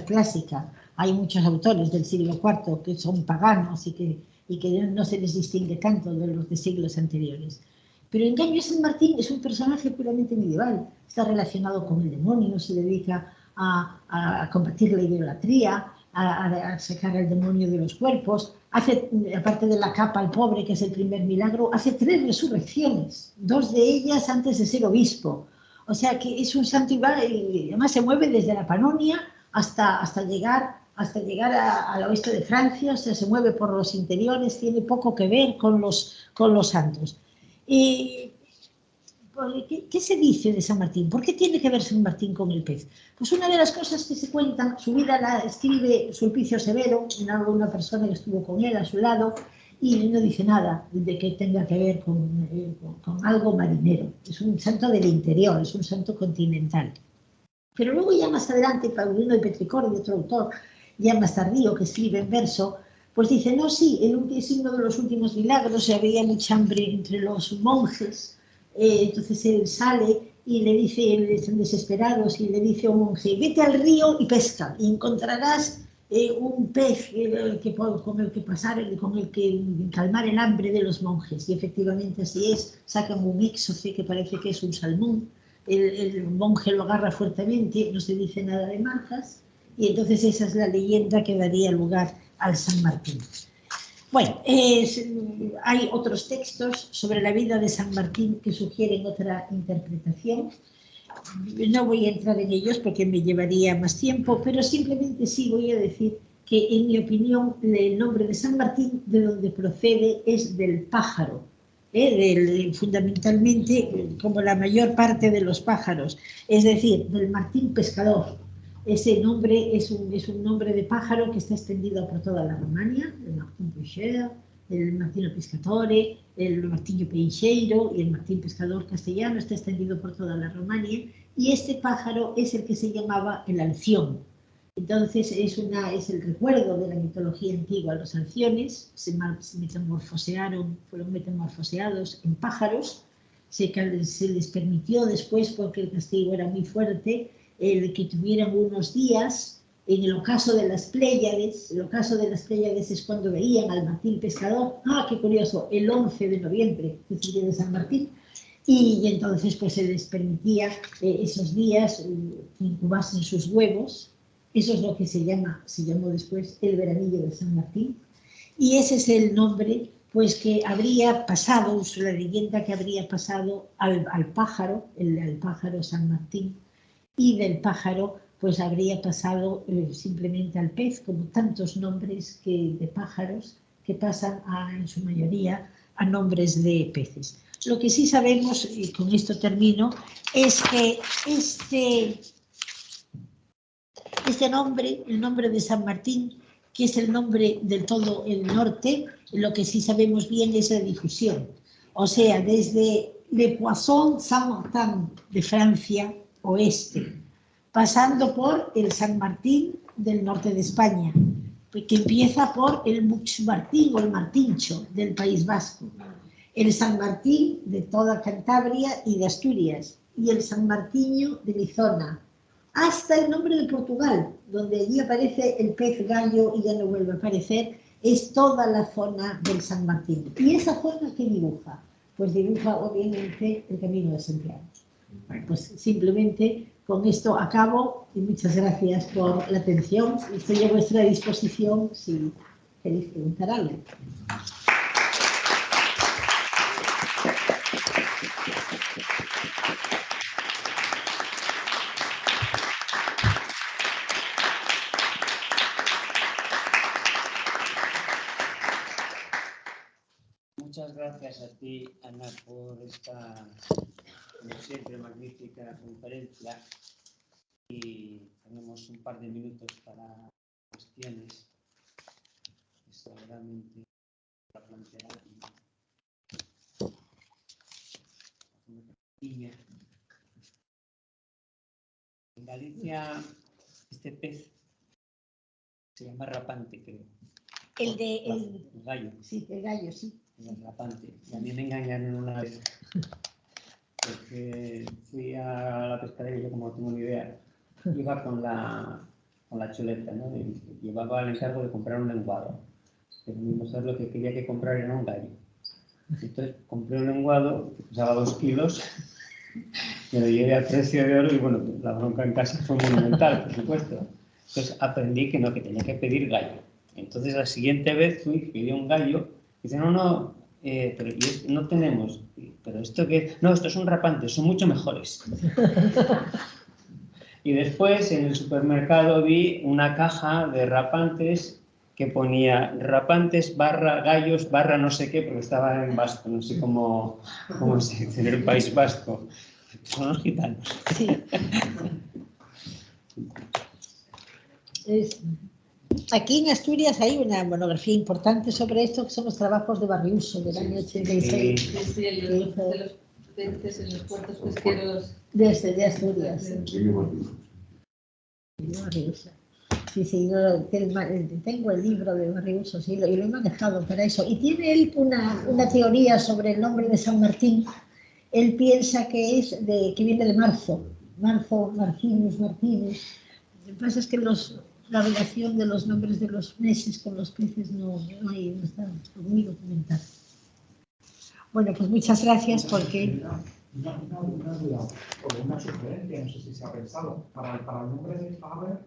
clásica. Hay muchos autores del siglo IV que son paganos y que no se les distingue tanto de los de siglos anteriores. Pero en cambio San Martín es un personaje puramente medieval, está relacionado con el demonio, se dedica a combatir la idolatría, a sacar al demonio de los cuerpos, hace, aparte de la capa al pobre, que es el primer milagro, hace 3 resurrecciones, 2 de ellas antes de ser obispo. O sea que es un santo igual, y además se mueve desde la Panonia hasta llegar al oeste de Francia, o sea, se mueve por los interiores, tiene poco que ver con los santos. ¿Qué se dice de San Martín? ¿Por qué tiene que ver San Martín con el pez? Pues una de las cosas que se cuentan, su vida la escribe Sulpicio Severo, una persona que estuvo con él a su lado, y no dice nada de que tenga que ver con algo marinero. Es un santo del interior, es un santo continental. Pero luego ya más adelante, Paulino de Petricordi, otro autor, ya más tardío, que escribe en verso, pues dice, no, sí, es uno de los últimos milagros, había mucha hambre entre los monjes. Entonces él sale y le dice, están desesperados, y le dice a un monje, vete al río y pesca, y encontrarás un pez con el que pasar, con el que calmar el hambre de los monjes. Y efectivamente así es, sacan un íxoce que parece que es un salmón, el monje lo agarra fuertemente, no se dice nada de marcas, y entonces esa es la leyenda que daría lugar al San Martín. Bueno, hay otros textos sobre la vida de San Martín que sugieren otra interpretación. No voy a entrar en ellos porque me llevaría más tiempo, pero simplemente sí voy a decir que, en mi opinión, el nombre de San Martín, de donde procede, es del pájaro, fundamentalmente, como la mayor parte de los pájaros, es decir, del Martín pescador. Ese nombre es un nombre de pájaro que está extendido por toda la Romania, el Martín Peixer, el Martín Pescatore, el Martín Peixeiro y el Martín Pescador castellano, está extendido por toda la Romania, y este pájaro es el que se llamaba el alción. Entonces es el recuerdo de la mitología antigua. Los alciones fueron metamorfoseados en pájaros, se les permitió después, porque el castigo era muy fuerte, que tuvieran unos días. En el ocaso de las Pléyades, es cuando veían al Martín Pescador, qué curioso, el 11 de noviembre, que es el día de San Martín, y entonces pues se les permitía esos días que incubasen sus huevos. Eso es lo que se llamó después el veranillo de San Martín. Y ese es el nombre pues que habría pasado, la leyenda que habría pasado al pájaro, al pájaro San Martín, y del pájaro pues habría pasado simplemente al pez, como tantos nombres de pájaros que pasan en su mayoría a nombres de peces. Lo que sí sabemos, y con esto termino, es que este nombre, el nombre de San Martín, que es el nombre de todo el norte, lo que sí sabemos bien es la difusión. O sea, desde Le Poisson Saint-Martin de Francia, oeste, pasando por el San Martín del norte de España, que empieza por el Much-Martín o el Martincho del País Vasco, el San Martín de toda Cantabria y de Asturias, y el San Martiño de mi zona, hasta el nombre de Portugal, donde allí aparece el pez gallo y ya no vuelve a aparecer, es toda la zona del San Martín. ¿Y esa zona qué dibuja? Pues dibuja obviamente el Camino de Santiago. Bueno, pues simplemente con esto acabo y muchas gracias por la atención. Estoy a vuestra disposición si queréis preguntar algo. Muchas gracias a ti, Ana, por esta, como siempre, magnífica conferencia. Y tenemos un par de minutos para cuestiones que seguramente la plantearán. En Galicia, este pez se llama rapante, creo. El gallo. Sí, el gallo, sí. El rapante. Y a mí me engañaron una vez. Porque fui a la pescadería, yo como no tengo ni idea, iba con la chuleta, ¿no? Y llevaba el encargo de comprar un lenguado. Pero mi mujer lo que quería que comprara era un gallo. Entonces compré un lenguado que pesaba 2 kilos, me lo llevé a precio de oro y bueno, la bronca en casa fue monumental, por supuesto. Entonces aprendí que no, que tenía que pedir gallo. Entonces la siguiente vez fui, pedí un gallo, y dice, no, pero no tenemos, pero esto que, no, estos son rapantes, son mucho mejores. Y después en el supermercado vi una caja de rapantes que ponía rapantes barra gallos barra no sé qué, porque estaba en vasco, no sé cómo se dice en el País Vasco. Son los gitanos. Sí. Aquí en Asturias hay una monografía importante sobre esto, que son los trabajos de Barriuso del año 86. Sí, de los peces en los puertos pesqueros de Asturias. Barriuso. Sí, yo tengo el libro de Barriuso, sí, y lo he manejado para eso. Y tiene él una teoría sobre el nombre de San Martín. Él piensa que viene de marzo, Martínez. Lo que pasa es que la relación de los nombres de los meses con los peces no está muy documentada. Bueno, pues muchas gracias porque... Una duda o una sugerencia, no sé si se ha pensado. Para el nombre de Faber,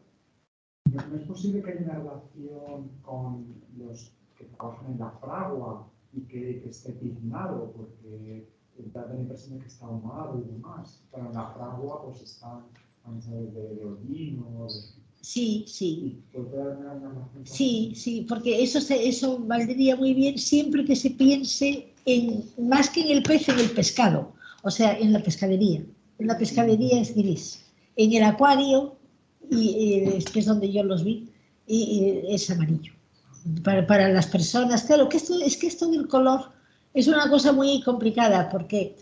¿no es posible que haya una relación con los que trabajan en la fragua y que esté tiznado? Porque da la impresión de que está ahumado y demás. Pero en la fragua pues están de hollín o de... Sí. Sí, porque eso valdría muy bien siempre que se piense más que en el pez, en el pescado, o sea, en la pescadería. En la pescadería es gris. En el acuario, que es donde yo los vi, es amarillo. Para las personas, claro, que esto del color es una cosa muy complicada, porque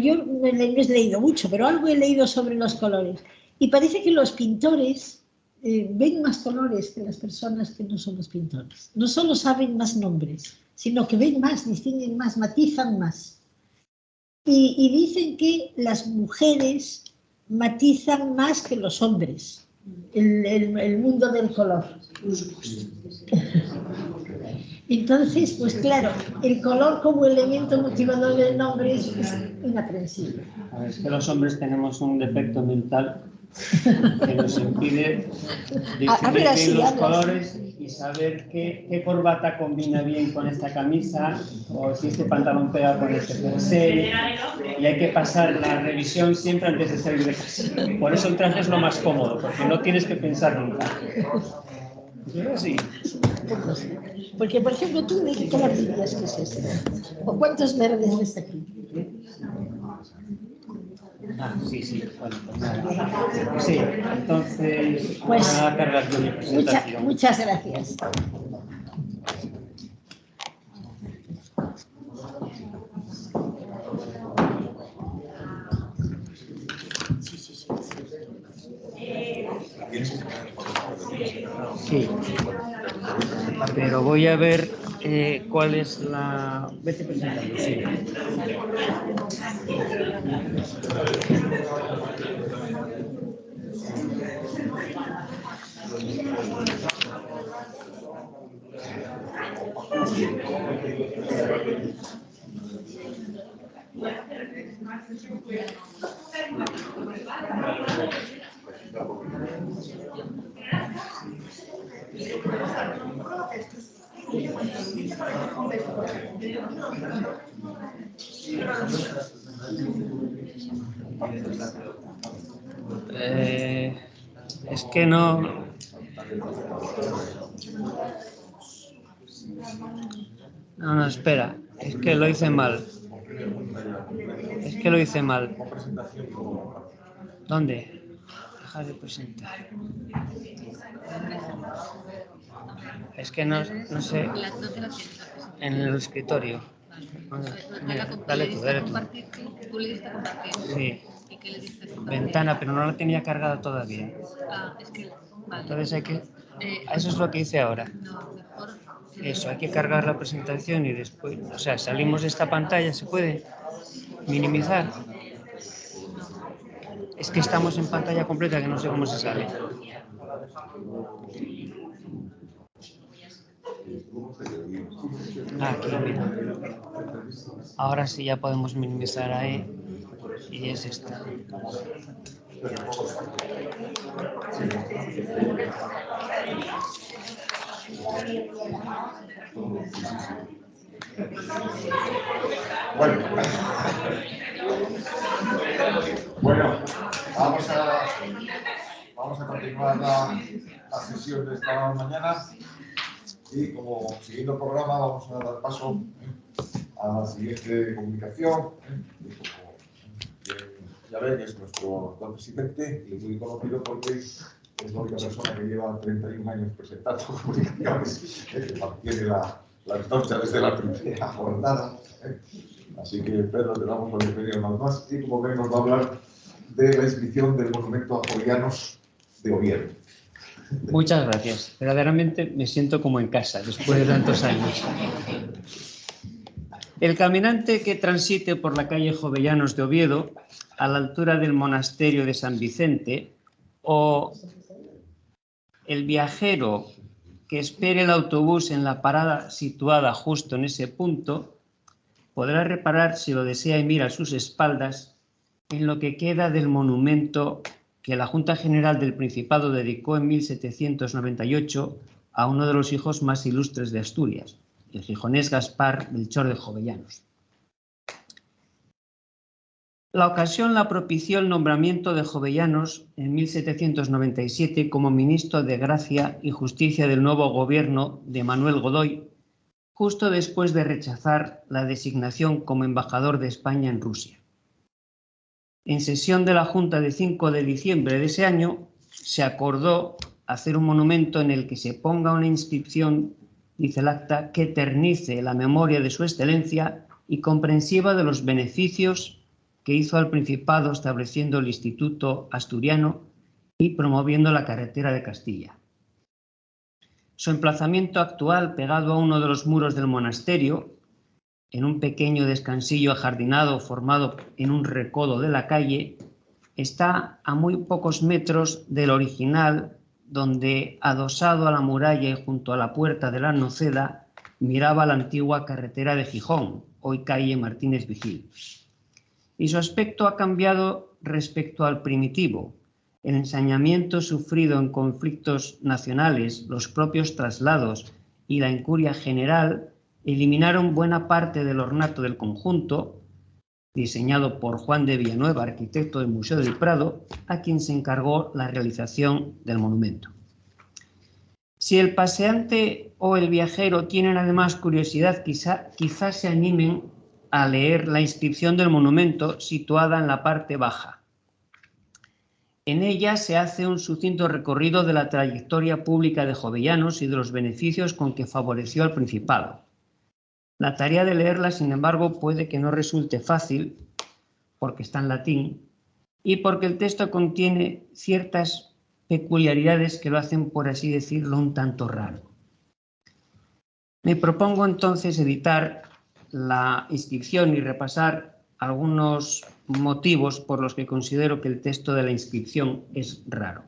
yo no he leído mucho, pero algo he leído sobre los colores. Y parece que los pintores ven más colores que las personas que no son los pintores. No solo saben más nombres, sino que ven más, distinguen más, matizan más. Y dicen que las mujeres matizan más que los hombres el mundo del color. Entonces, pues claro, el color como elemento motivador del nombre es inaprensible. Es que los hombres tenemos un defecto mental que nos impide A ver, distinguir así los hablas. colores y saber qué corbata combina bien con esta camisa o si este pantalón pega con este jersey, y hay que pasar la revisión siempre antes de salir de casa. Por eso el traje es lo más cómodo, porque no tienes que pensar nunca. Yo sí. Porque, por ejemplo, tú, ¿de qué color dirías que es este? ¿O cuántos verdes ves aquí? Ah, sí, bueno, pues nada. Sí, entonces Pues, voy a cargar yo mi presentación. muchas gracias. Sí, pero voy a ver cuál es la... Vete presentando, sí. Es que no... No, espera, es que lo hice mal. ¿Dónde? Deja de presentar. Es que no sé. En el escritorio. Mira, dale tú. Tú le diste a compartir. Sí. ¿Y qué le diste? Ventana, pero no la tenía cargada todavía. Es que... Vale. Entonces hay que... Eso es lo que hice ahora. No, mejor... Eso, hay que cargar la presentación y después... O sea, salimos de esta pantalla, ¿se puede minimizar? Es que estamos en pantalla completa, que no sé cómo se sale. Aquí, mira. Ahora sí ya podemos minimizar ahí. Y es esta. Bueno, vamos a continuar la sesión de esta mañana y como siguiendo el programa vamos a dar paso a la siguiente comunicación. Ya ven, es nuestro don presidente y muy conocido porque es la única persona que lleva 31 años presentando comunicaciones, que mantiene la antorcha desde la primera jornada. Así que, Pedro, te damos la bienvenida una vez más. Y como ven, nos va a hablar de la inscripción del monumento a Jovellanos de Oviedo. Muchas gracias. Verdaderamente me siento como en casa después de tantos años. El caminante que transite por la calle Jovellanos de Oviedo, a la altura del monasterio de San Vicente, o el viajero que espere el autobús en la parada situada justo en ese punto, podrá reparar, si lo desea y mira a sus espaldas, en lo que queda del monumento que la Junta General del Principado dedicó en 1798 a uno de los hijos más ilustres de Asturias, el gijonés Gaspar Melchor de Jovellanos. La ocasión la propició el nombramiento de Jovellanos en 1797 como ministro de Gracia y Justicia del nuevo gobierno de Manuel Godoy, justo después de rechazar la designación como embajador de España en Rusia. En sesión de la Junta de 5 de diciembre de ese año, se acordó hacer un monumento en el que se ponga una inscripción, dice el acta, que eternice la memoria de su excelencia y comprensiva de los beneficios que hizo al Principado estableciendo el Instituto Asturiano y promoviendo la carretera de Castilla. Su emplazamiento actual, pegado a uno de los muros del monasterio, en un pequeño descansillo ajardinado formado en un recodo de la calle, está a muy pocos metros del original, donde, adosado a la muralla y junto a la puerta de la Noceda, miraba la antigua carretera de Gijón, hoy calle Martínez Vigil. Y su aspecto ha cambiado respecto al primitivo, el ensañamiento sufrido en conflictos nacionales, los propios traslados y la incuria general eliminaron buena parte del ornato del conjunto, diseñado por Juan de Villanueva, arquitecto del Museo del Prado, a quien se encargó la realización del monumento. Si el paseante o el viajero tienen además curiosidad, quizá se animen a leer la inscripción del monumento situada en la parte baja. En ella se hace un sucinto recorrido de la trayectoria pública de Jovellanos y de los beneficios con que favoreció al Principado. La tarea de leerla, sin embargo, puede que no resulte fácil, porque está en latín, y porque el texto contiene ciertas peculiaridades que lo hacen, por así decirlo, un tanto raro. Me propongo entonces editar la inscripción y repasar algunos motivos por los que considero que el texto de la inscripción es raro.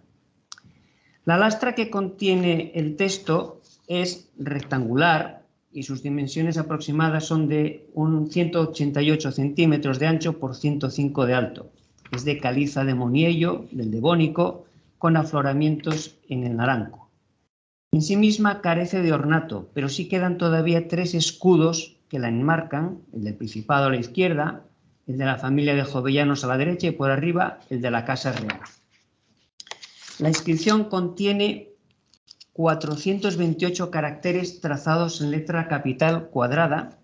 La lastra que contiene el texto es rectangular y sus dimensiones aproximadas son de 188 centímetros de ancho por 105 de alto. Es de caliza de Moniello, del Devónico, con afloramientos en el naranco. En sí misma carece de ornato, pero sí quedan todavía 3 escudos que la enmarcan, el del Principado a la izquierda, el de la familia de Jovellanos a la derecha y por arriba el de la Casa Real. La inscripción contiene 428 caracteres trazados en letra capital cuadrada,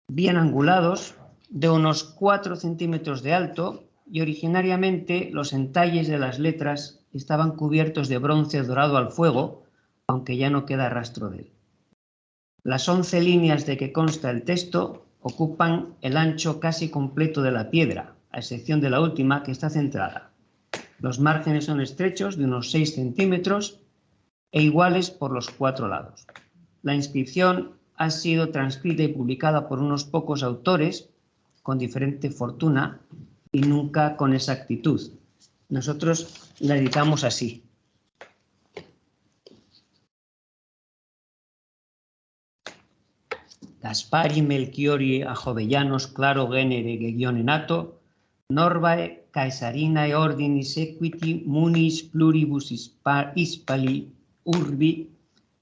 bien angulados, de unos 4 centímetros de alto, y originariamente los entalles de las letras estaban cubiertos de bronce dorado al fuego, aunque ya no queda rastro de él. Las 11 líneas de que consta el texto ocupan el ancho casi completo de la piedra, a excepción de la última, que está centrada. Los márgenes son estrechos, de unos 6 centímetros, e iguales por los 4 lados. La inscripción ha sido transcrita y publicada por unos pocos autores, con diferente fortuna y nunca con exactitud. Nosotros la editamos así. Gaspari Melchiori a Jovellanos claro genere gegionenato, Norvae Caesarinae ordinis equiti munis pluribus hispali urbi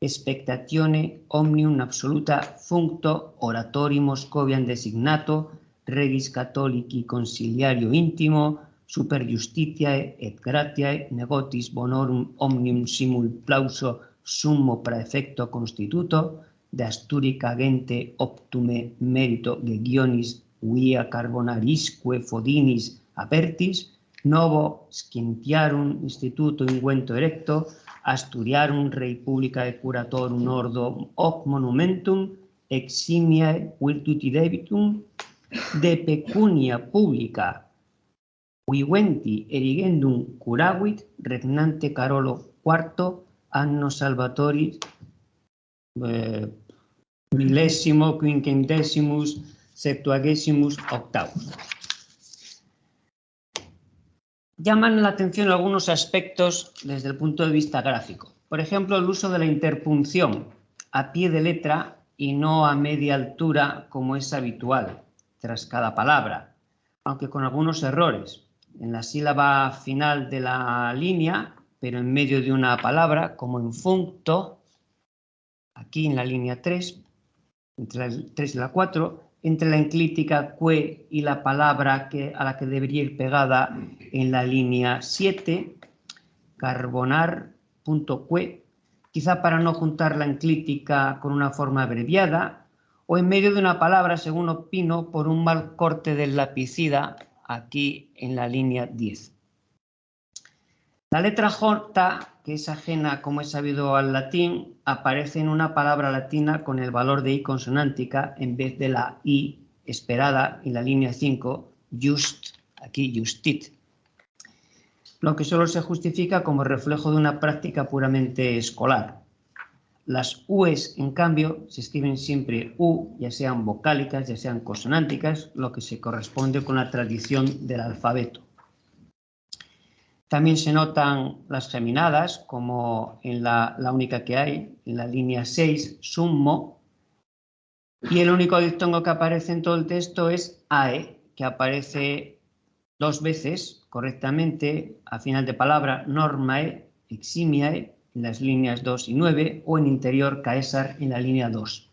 expectatione omnium absoluta functo oratori Moscovian designato regis catholici conciliario intimo super justitiae et gratiae negotis bonorum omnium simul plauso summo praefecto constituto de Asturica gente optume merito gegionis via carbonarisque fodinis apertis, novo scientiarum instituto inguento erecto, Asturiarum rei publicae curatorum ordo hoc monumentum, eximiae virtuti debitum, de pecunia publica, viventi erigendum curavit, regnante Carolo IV, anno salvatoris, milésimo, quinquendésimus, septuagésimus octavos. Llaman la atención algunos aspectos desde el punto de vista gráfico. Por ejemplo, el uso de la interpunción a pie de letra y no a media altura como es habitual tras cada palabra, aunque con algunos errores. En la sílaba final de la línea, pero en medio de una palabra, como en functo, aquí en la línea 3, entre la 3 y la 4, entre la enclítica que y la palabra a la que debería ir pegada en la línea 7, carbonar.que, quizá para no juntar la enclítica con una forma abreviada, o en medio de una palabra, según opino, por un mal corte del lapicida aquí en la línea 10. La letra J, que es ajena, como es sabido, al latín, aparece en una palabra latina con el valor de I consonántica en vez de la I esperada en la línea 5, just, aquí justit, lo que solo se justifica como reflejo de una práctica puramente escolar. Las U's, en cambio, se escriben siempre U, ya sean vocálicas, ya sean consonánticas, lo que se corresponde con la tradición del alfabeto. También se notan las geminadas, como en la única que hay, en la línea 6, summo, y el único diptongo que aparece en todo el texto es AE, que aparece 2 veces correctamente a final de palabra normae, eximiae en las líneas 2 y 9 o en interior caesar en la línea 2.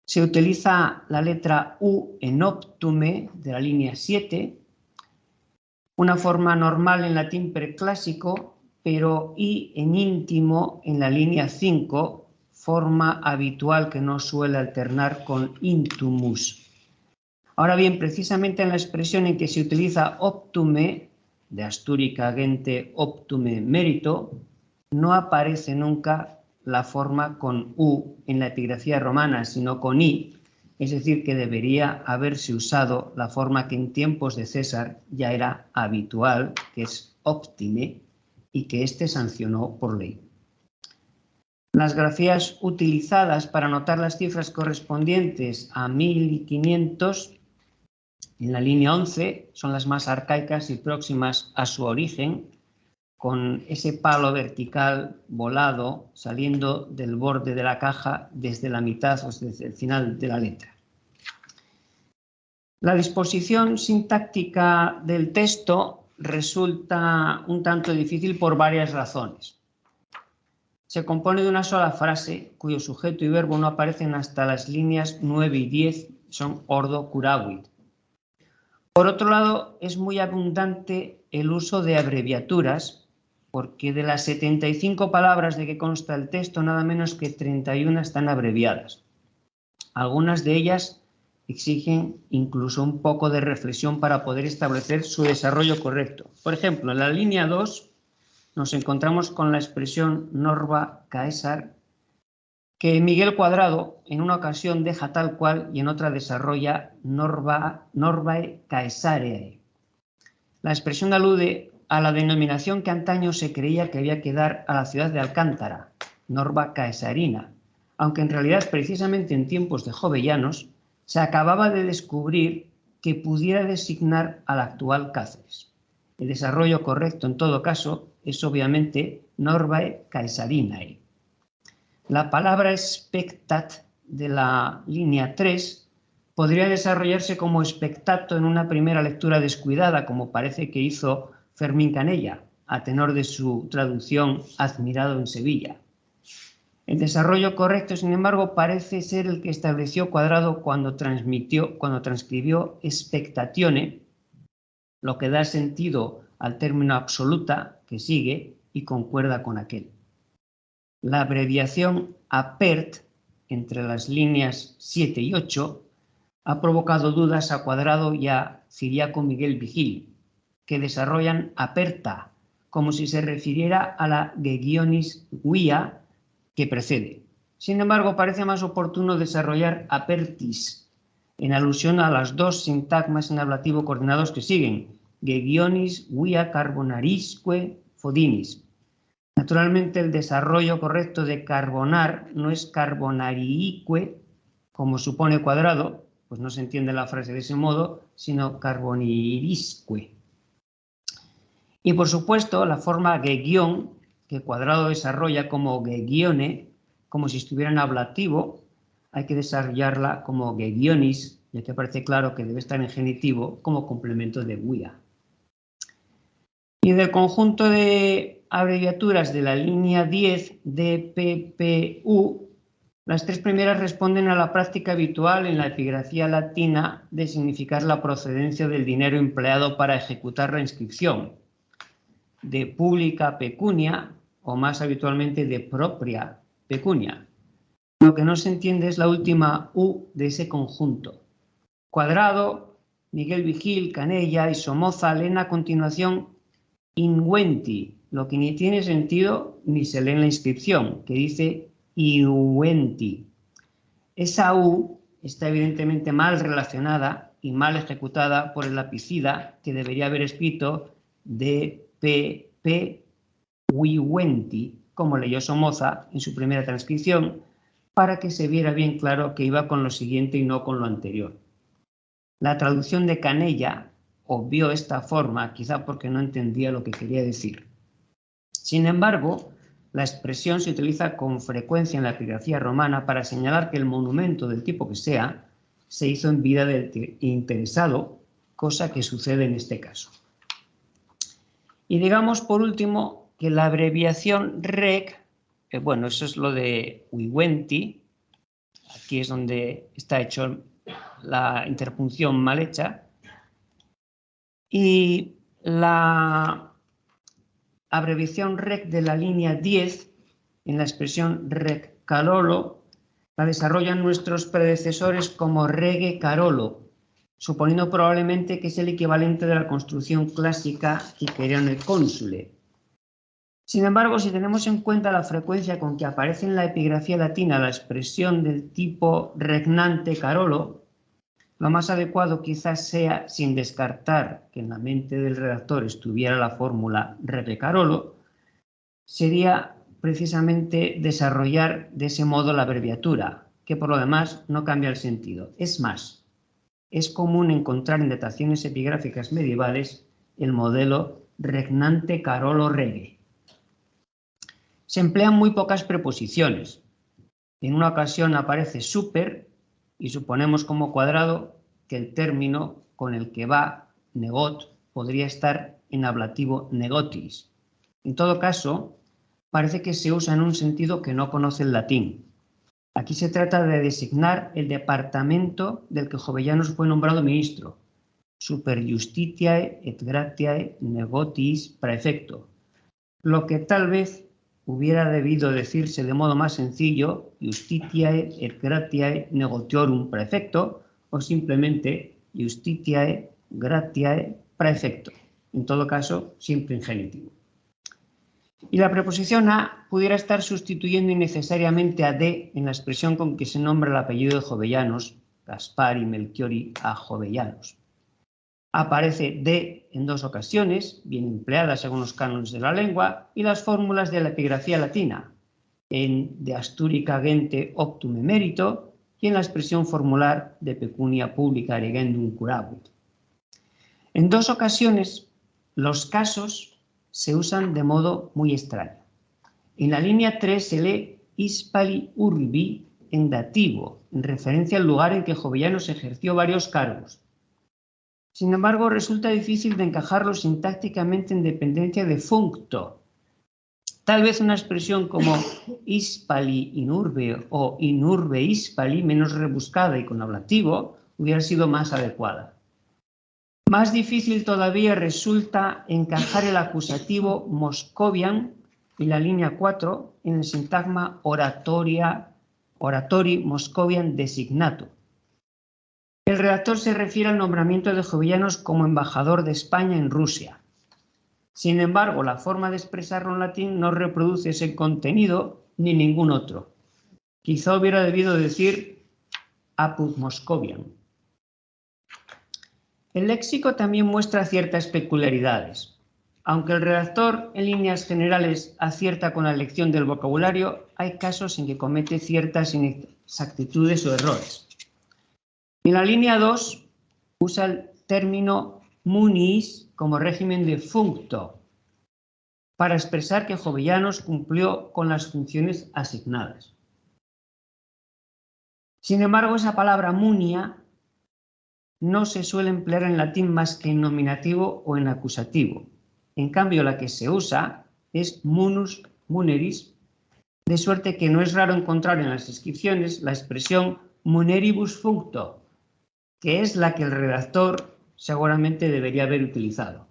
Se utiliza la letra U en optume de la línea 7, una forma normal en latín preclásico, pero I en íntimo en la línea 5, forma habitual que no suele alternar con intumus. Ahora bien, precisamente en la expresión en que se utiliza optume, de astúrica gente optume mérito, no aparece nunca la forma con U en la epigrafía romana, sino con I, es decir, que debería haberse usado la forma que en tiempos de César ya era habitual, que es optime, y que éste sancionó por ley. Las grafías utilizadas para anotar las cifras correspondientes a 1500 en la línea 11 son las más arcaicas y próximas a su origen, con ese palo vertical volado saliendo del borde de la caja desde la mitad o desde el final de la letra. La disposición sintáctica del texto resulta un tanto difícil por varias razones. Se compone de una sola frase cuyo sujeto y verbo no aparecen hasta las líneas 9 y 10, son ordo curavit. Por otro lado, es muy abundante el uso de abreviaturas, porque de las 75 palabras de que consta el texto, nada menos que 31 están abreviadas. Algunas de ellas exigen incluso un poco de reflexión para poder establecer su desarrollo correcto. Por ejemplo, en la línea 2 nos encontramos con la expresión norba caesar, que Miguel Cuadrado en una ocasión deja tal cual y en otra desarrolla norbae caesareae. La expresión alude a la denominación que antaño se creía que había que dar a la ciudad de Alcántara, Norba Caesarina, aunque en realidad precisamente en tiempos de Jovellanos se acababa de descubrir que pudiera designar al actual Cáceres. El desarrollo correcto en todo caso es obviamente Norbae Caesarinae. La palabra spectat de la línea 3 podría desarrollarse como spectato en una primera lectura descuidada, como parece que hizo Fermín Canella, a tenor de su traducción Admirado en Sevilla. El desarrollo correcto, sin embargo, parece ser el que estableció Cuadrado cuando transcribió spectatione, lo que da sentido al término absoluta que sigue y concuerda con aquel. La abreviación apert entre las líneas 7 y 8 ha provocado dudas a Cuadrado y a Ciriaco Miguel Vigil, que desarrollan aperta, como si se refiriera a la gegionis guia que precede. Sin embargo, parece más oportuno desarrollar apertis, en alusión a las dos sintagmas en ablativo coordinados que siguen, gegionis guia carbonarisque fodinis. Naturalmente, el desarrollo correcto de carbonar no es carbonarique, como supone Cuadrado, pues no se entiende la frase de ese modo, sino carbonirisque. Y por supuesto, la forma gegion, que Cuadrado desarrolla como gegione, como si estuviera en ablativo, hay que desarrollarla como gegionis, ya que parece claro que debe estar en genitivo como complemento de guia. Y del conjunto de abreviaturas de la línea 10 de PPU, las tres primeras responden a la práctica habitual en la epigrafía latina de significar la procedencia del dinero empleado para ejecutar la inscripción, de pública pecunia o más habitualmente de propria pecunia. Lo que no se entiende es la última U de ese conjunto. Cuadrado, Miguel Vigil, Canella y Somoza leen a continuación Inguenti, lo que ni tiene sentido ni se lee en la inscripción, que dice Iuenti. Esa U está evidentemente mal relacionada y mal ejecutada por el lapicida, que debería haber escrito DPP Wiwenti, como leyó Somoza en su primera transcripción, para que se viera bien claro que iba con lo siguiente y no con lo anterior. La traducción de Canella obvió esta forma, quizá porque no entendía lo que quería decir. Sin embargo, la expresión se utiliza con frecuencia en la epigrafía romana para señalar que el monumento, del tipo que sea, se hizo en vida del interesado, cosa que sucede en este caso. Y digamos por último que la abreviación reg, bueno, eso es lo de Wiwenti, aquí es donde está hecho la interpunción mal hecha, y la abreviación reg de la línea 10 en la expresión reg Carolo la desarrollan nuestros predecesores como rege Carolo, suponiendo probablemente que es el equivalente de la construcción clásica Hipperione Consule. Sin embargo, si tenemos en cuenta la frecuencia con que aparece en la epigrafía latina la expresión del tipo regnante Carolo, lo más adecuado quizás sea, sin descartar que en la mente del redactor estuviera la fórmula rege Carolo, sería precisamente desarrollar de ese modo la abreviatura, que por lo demás no cambia el sentido. Es más, es común encontrar en dataciones epigráficas medievales el modelo regnante Carolo rege. Se emplean muy pocas preposiciones. En una ocasión aparece super y suponemos como cuadrado que el término con el que va negot podría estar en ablativo negotis. En todo caso, parece que se usa en un sentido que no conoce el latín. Aquí se trata de designar el departamento del que Jovellanos fue nombrado ministro, super justitiae et gratiae negotis praefecto, lo que tal vez hubiera debido decirse de modo más sencillo, justitiae et gratiae negotiorum praefecto, o simplemente justitiae gratiae praefecto, en todo caso siempre en genitivo. Y la preposición a pudiera estar sustituyendo innecesariamente a de en la expresión con que se nombra el apellido de Jovellanos, Gaspari Melchiori a Jovellanos. Aparece de en dos ocasiones, bien empleada según los cánones de la lengua, y las fórmulas de la epigrafía latina, en de Asturica gente optum emerito y en la expresión formular de pecunia publica regendum curabit. En dos ocasiones, los casos se usan de modo muy extraño. En la línea 3 se lee hispali urbi en dativo, en referencia al lugar en que Jovellanos ejerció varios cargos. Sin embargo, resulta difícil de encajarlo sintácticamente en dependencia de functo. Tal vez una expresión como hispali in urbe o in urbe hispali, menos rebuscada y con ablativo, hubiera sido más adecuada. Más difícil todavía resulta encajar el acusativo moscovian y la línea 4 en el sintagma oratori moscovian designato. El redactor se refiere al nombramiento de Jovellanos como embajador de España en Rusia. Sin embargo, la forma de expresarlo en latín no reproduce ese contenido ni ningún otro. Quizá hubiera debido decir apud Moscovian. El léxico también muestra ciertas peculiaridades. Aunque el redactor en líneas generales acierta con la elección del vocabulario, hay casos en que comete ciertas inexactitudes o errores. En la línea 2 usa el término munis como régimen de functo para expresar que Jovellanos cumplió con las funciones asignadas. Sin embargo, esa palabra munia no se suele emplear en latín más que en nominativo o en acusativo. En cambio, la que se usa es munus muneris, de suerte que no es raro encontrar en las inscripciones la expresión muneribus functo, que es la que el redactor seguramente debería haber utilizado.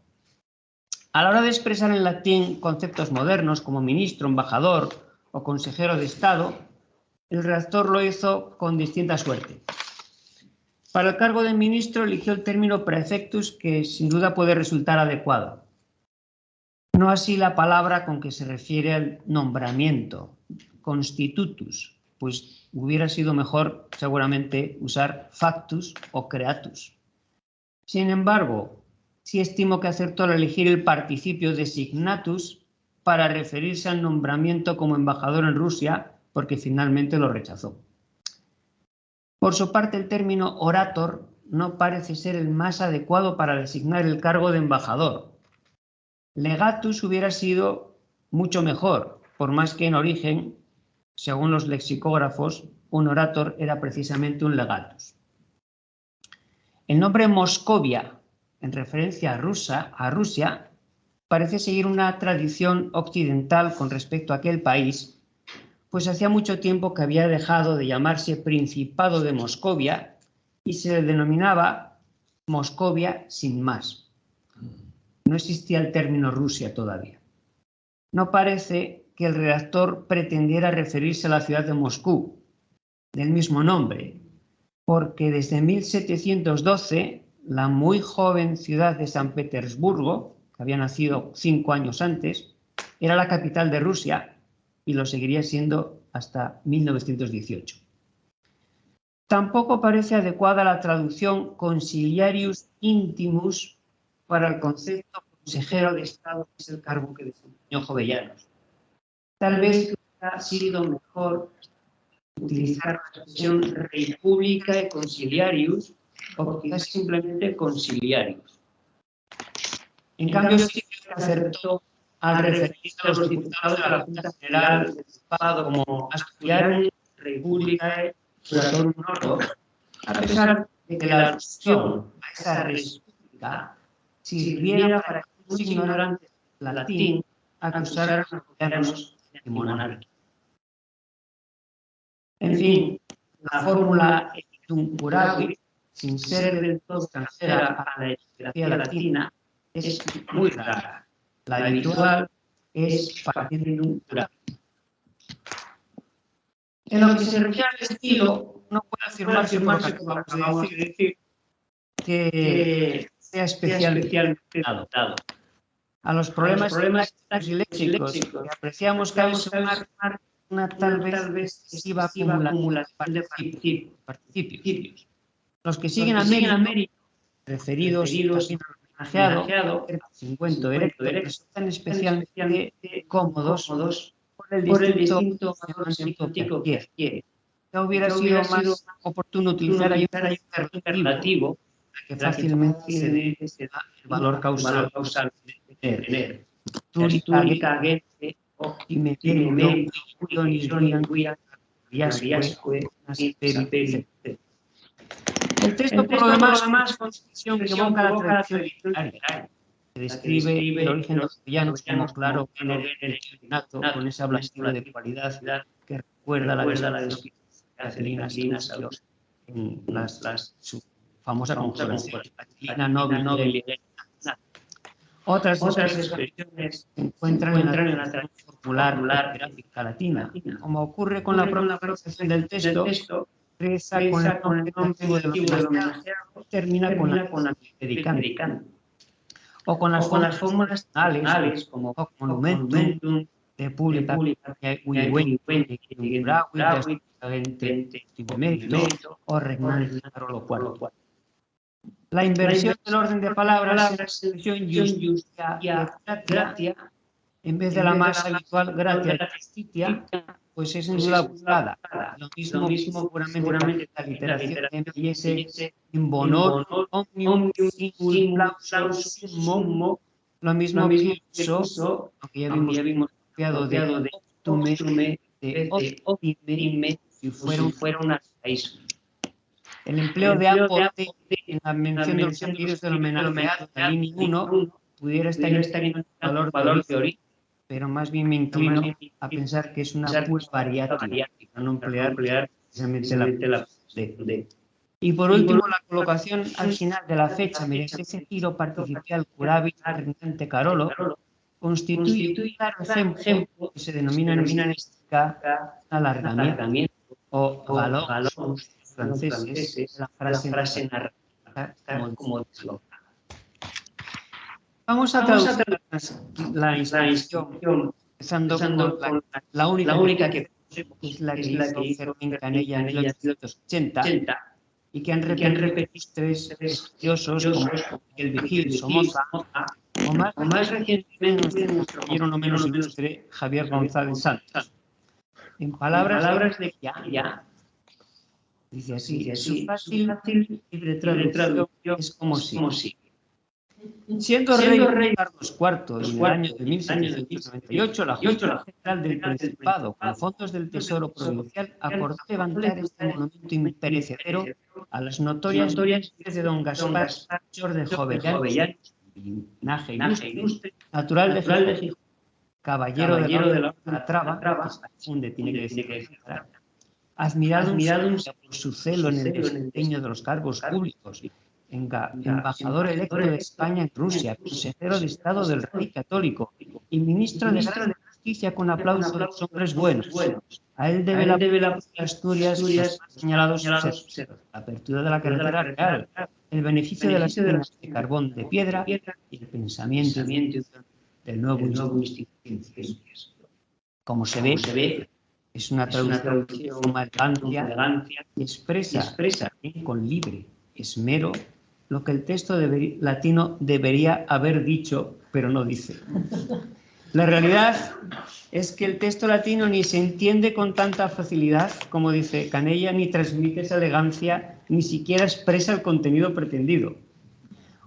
A la hora de expresar en latín conceptos modernos como ministro, embajador o consejero de Estado, el redactor lo hizo con distinta suerte. Para el cargo de ministro eligió el término praefectus, que sin duda puede resultar adecuado. No así la palabra con que se refiere al nombramiento, constitutus, pues hubiera sido mejor seguramente usar factus o creatus. Sin embargo, sí estimo que acertó al elegir el participio designatus para referirse al nombramiento como embajador en Rusia, porque finalmente lo rechazó. Por su parte, el término orator no parece ser el más adecuado para designar el cargo de embajador. Legatus hubiera sido mucho mejor, por más que en origen, según los lexicógrafos, un orator era precisamente un legatus. El nombre Moscovia en referencia a Rusia, parece seguir una tradición occidental con respecto a aquel país, pues hacía mucho tiempo que había dejado de llamarse Principado de Moscovia y se le denominaba Moscovia sin más. No existía el término Rusia todavía. No parece que el redactor pretendiera referirse a la ciudad de Moscú, del mismo nombre, porque desde 1712 la muy joven ciudad de San Petersburgo, que había nacido 5 años antes, era la capital de Rusia y lo seguiría siendo hasta 1918. Tampoco parece adecuada la traducción Consiliarius Intimus para el concepto consejero de Estado, que es el cargo que desempeñó Jovellanos. Tal vez hubiera sido mejor utilizar la expresión República Consiliarius o quizás simplemente Consiliarius. En cambio, sí que acertó al referirse a los diputados de la Junta General del Estado como Asturias República Juratorum Nordo, a pesar de que la alusión a esa república sirviera para que los ignorantes del latín acusaran a los gobiernos de monarquía. En fin, la fórmula etitum curavi, sin ser del todo extranjera a la etimología latina, es muy rara. La habitual es patentum curavi. En lo que se refiere al estilo, no puede afirmarse como acabamos de decir que sea especialmente adaptado. A los problemas y léxicos que apreciamos cabe sumar una tal vez excesiva acumulación de participios. Los que siguen a mérito, referidos al homenajeado, 50 directo, resultan especialmente cómodos por el distinto semántico que adquiere. Ya hubiera sido más oportuno utilizar ahí un superlativo que fácilmente se da el valor causal de tener. Turica, gente, optime, el texto, por lo demás, constitución que evoca la tradición literaria, que describe el origen de los villanos como claro innato, con esa blasfemia de cualidad que recuerda la descripción de Cacelina Astucio en su famosa conjuración, Cacelina Nobile. Otras expresiones se encuentran en la tradición popular gráfica latina. Como ocurre con la propia pronunciación del texto, reza con el nombre del homenajeado, termina con la dedicando. O con las fórmulas tonales, como monumentum, de pública, o regnante, lo cual. La inversión del orden de palabras en la expresión justia y gratia, en vez de la más habitual gratia y justitia, pues es en duda buscada. Lo mismo seguramente la literación de M.S. in bonor omnium singul clausus summo, lo mismo pienso, aunque ya vimos copiado de optume, de optime, si fuera un ateísmo. El empleo de ambos en la mención de los sentidos del homenajeado en la línea 1 pudiera estar en valor de origen, pero más bien me inclino a pensar que es una pura variática, para no emplear precisamente la de. Y por último, la colocación al final de la fecha mediante ese giro participial curavi regnante carolo constituye un claro ejemplo que se denomina en estética alargamiento o galop franceses, la frase narrativa como deslocada. Vamos a traducir la inscripción, empezando con la única que es la que hizo Fermín Canella en 1880 y que han repetido tres estudiosos como el Vigil Somoza o más recientemente nuestro compañero no menos ilustre Javier González Santos. En palabras de ya. Dice así, su fácil libre traducción es como si. Siendo rey Carlos IV y en el año de 1798, la Junta General del Principado, con fondos del Tesoro Provincial, acordó levantar este monumento imperecedero a las notorias virtudes de don Gaspar Melchor de Jovellanos, linaje ilustre, natural de Gijón, caballero de la Calatrava, tiene que decir, admirado por su celo en el desempeño de los cargos públicos, embajador electo de España en Rusia, consejero de Estado del Rey Católico y ministro de Gran Justicia con aplauso de los hombres buenos. A él debe la de Asturias los más señalados sucesos, la apertura de la carretera real, el beneficio de las minas de carbón de piedra y el pensamiento del nuevo instituto. Como se ve, es una traducción de suma elegancia y expresa con libre esmero lo que el texto latino debería haber dicho, pero no dice. La realidad es que el texto latino ni se entiende con tanta facilidad, como dice Canella, ni transmite esa elegancia, ni siquiera expresa el contenido pretendido.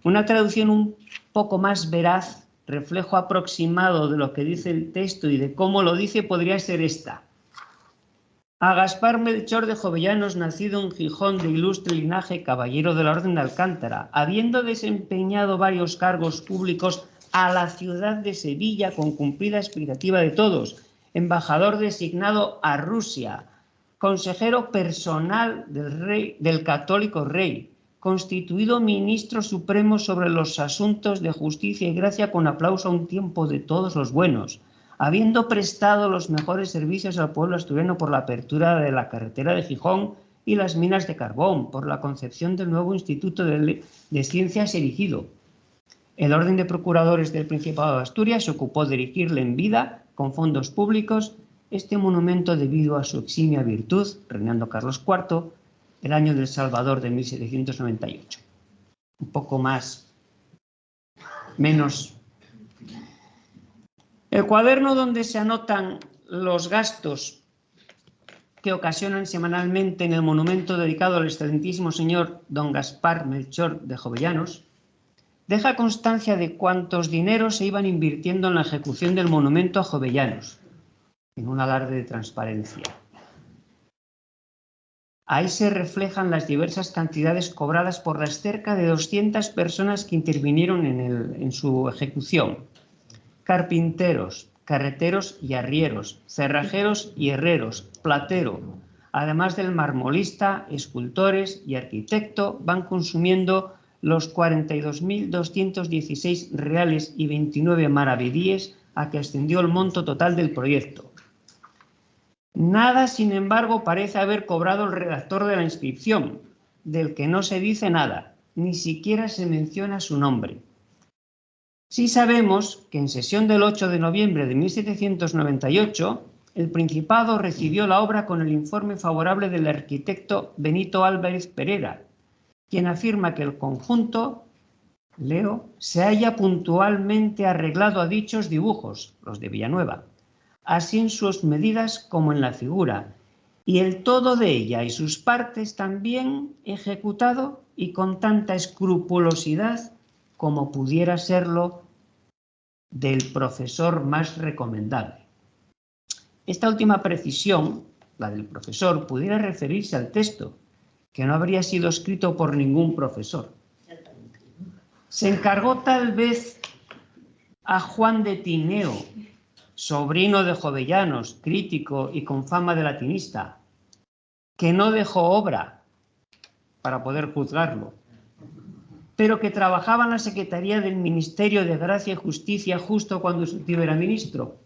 Una traducción un poco más veraz, reflejo aproximado de lo que dice el texto y de cómo lo dice, podría ser esta. A Gaspar Melchor de Jovellanos, nacido en Gijón de ilustre linaje, caballero de la Orden de Alcántara, habiendo desempeñado varios cargos públicos a la ciudad de Sevilla con cumplida expectativa de todos, embajador designado a Rusia, consejero personal del católico rey, constituido ministro supremo sobre los asuntos de justicia y gracia con aplauso a un tiempo de todos los buenos, habiendo prestado los mejores servicios al pueblo asturiano por la apertura de la carretera de Gijón y las minas de carbón, por la concepción del nuevo Instituto de Ciencias erigido. El orden de procuradores del Principado de Asturias se ocupó de erigirle en vida, con fondos públicos, este monumento debido a su eximia virtud, reinando Carlos IV, el año del Salvador de 1798. Un poco menos. El cuaderno donde se anotan los gastos que ocasionan semanalmente en el monumento dedicado al excelentísimo señor don Gaspar Melchor de Jovellanos deja constancia de cuántos dineros se iban invirtiendo en la ejecución del monumento a Jovellanos, en un alarde de transparencia. Ahí se reflejan las diversas cantidades cobradas por las cerca de 200 personas que intervinieron en su ejecución. Carpinteros, carreteros y arrieros, cerrajeros y herreros, platero, además del marmolista, escultores y arquitecto, van consumiendo los 42.216 reales y 29 maravedíes a que ascendió el monto total del proyecto. Nada, sin embargo, parece haber cobrado el redactor de la inscripción, del que no se dice nada, ni siquiera se menciona su nombre. Sí sabemos que en sesión del 8 de noviembre de 1798, el Principado recibió la obra con el informe favorable del arquitecto Benito Álvarez Pereira, quien afirma que el conjunto, leo, se halla puntualmente arreglado a dichos dibujos, los de Villanueva, así en sus medidas como en la figura, y el todo de ella y sus partes también ejecutado y con tanta escrupulosidad como pudiera serlo del profesor más recomendable. Esta última precisión, la del profesor, pudiera referirse al texto, que no habría sido escrito por ningún profesor. Se encargó tal vez a Juan de Tineo, sobrino de Jovellanos, crítico y con fama de latinista, que no dejó obra para poder juzgarlo, pero que trabajaba en la Secretaría del Ministerio de Gracia y Justicia justo cuando su tío era ministro.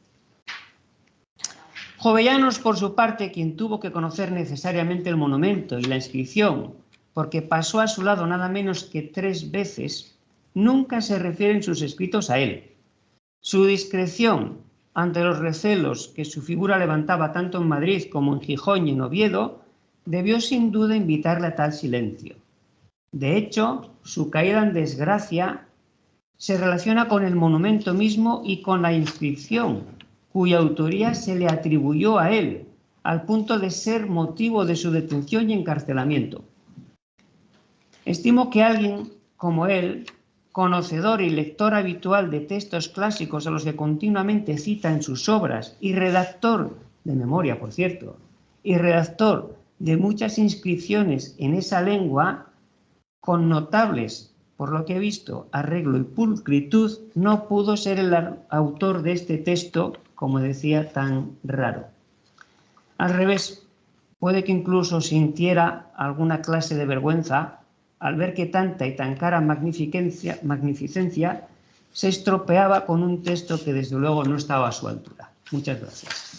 Jovellanos, por su parte, quien tuvo que conocer necesariamente el monumento y la inscripción, porque pasó a su lado nada menos que 3 veces, nunca se refiere en sus escritos a él. Su discreción ante los recelos que su figura levantaba tanto en Madrid como en Gijón y en Oviedo, debió sin duda invitarle a tal silencio. De hecho, su caída en desgracia se relaciona con el monumento mismo y con la inscripción, cuya autoría se le atribuyó a él, al punto de ser motivo de su detención y encarcelamiento. Estimo que alguien como él, conocedor y lector habitual de textos clásicos a los que continuamente cita en sus obras y redactor de memoria, por cierto, y redactor de muchas inscripciones en esa lengua, con notables, por lo que he visto, arreglo y pulcritud, no pudo ser el autor de este texto, como decía, tan raro. Al revés, puede que incluso sintiera alguna clase de vergüenza al ver que tanta y tan cara magnificencia se estropeaba con un texto que desde luego no estaba a su altura. Muchas gracias.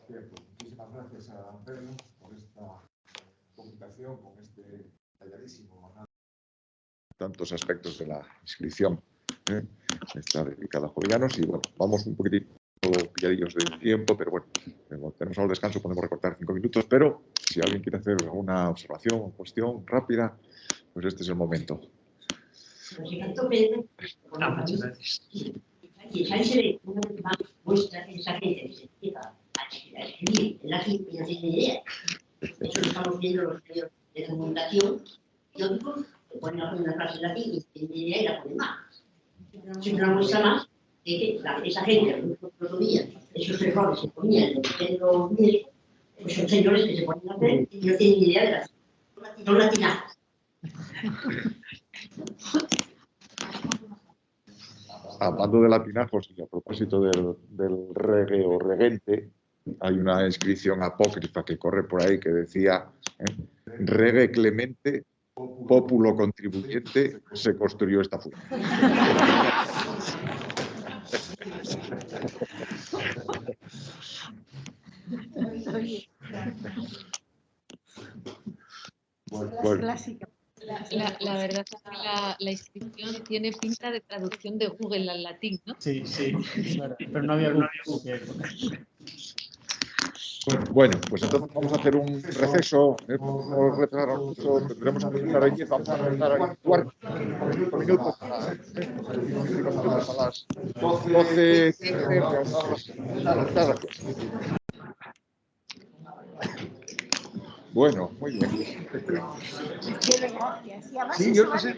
Bien, pues muchísimas gracias a Pedro por esta publicación con este detalladísimo análisis. Tantos aspectos de la inscripción está dedicada a jovellanos y bueno, vamos un poquitito pilladillos de tiempo, pero bueno, como tenemos al descanso podemos recortar 5 minutos, pero si alguien quiere hacer alguna observación o cuestión rápida, pues este es el momento. Muchas gracias. Y ahí se ve una vez más muestra esa gente que se empieza a escribir en la gente y no tiene idea. De hecho, estamos viendo los medios de comunicación y otros que ponen una frase en latín y tienen idea y la ponen mal. Es una muestra más de que esa gente, los ponían, esos errores se ponían en los medios, pues son señores que se ponen a hacer y no tienen idea de las son latinazos. Hablando de latinajos y a propósito del reggae o regente, hay una inscripción apócrifa que corre por ahí que decía reggae clemente, pópulo contribuyente, se construyó esta fuente. Bueno. La verdad es que la inscripción tiene pinta de traducción de Google al latín, ¿no? Sí, pero no había Google. Bueno, pues entonces vamos a hacer un receso. Vamos a retrasar mucho, tendremos que empezar a 10, vamos a empezar a 15 minutos para las 12. Bueno, muy bien. Gracias. Y además Sí, yo no sé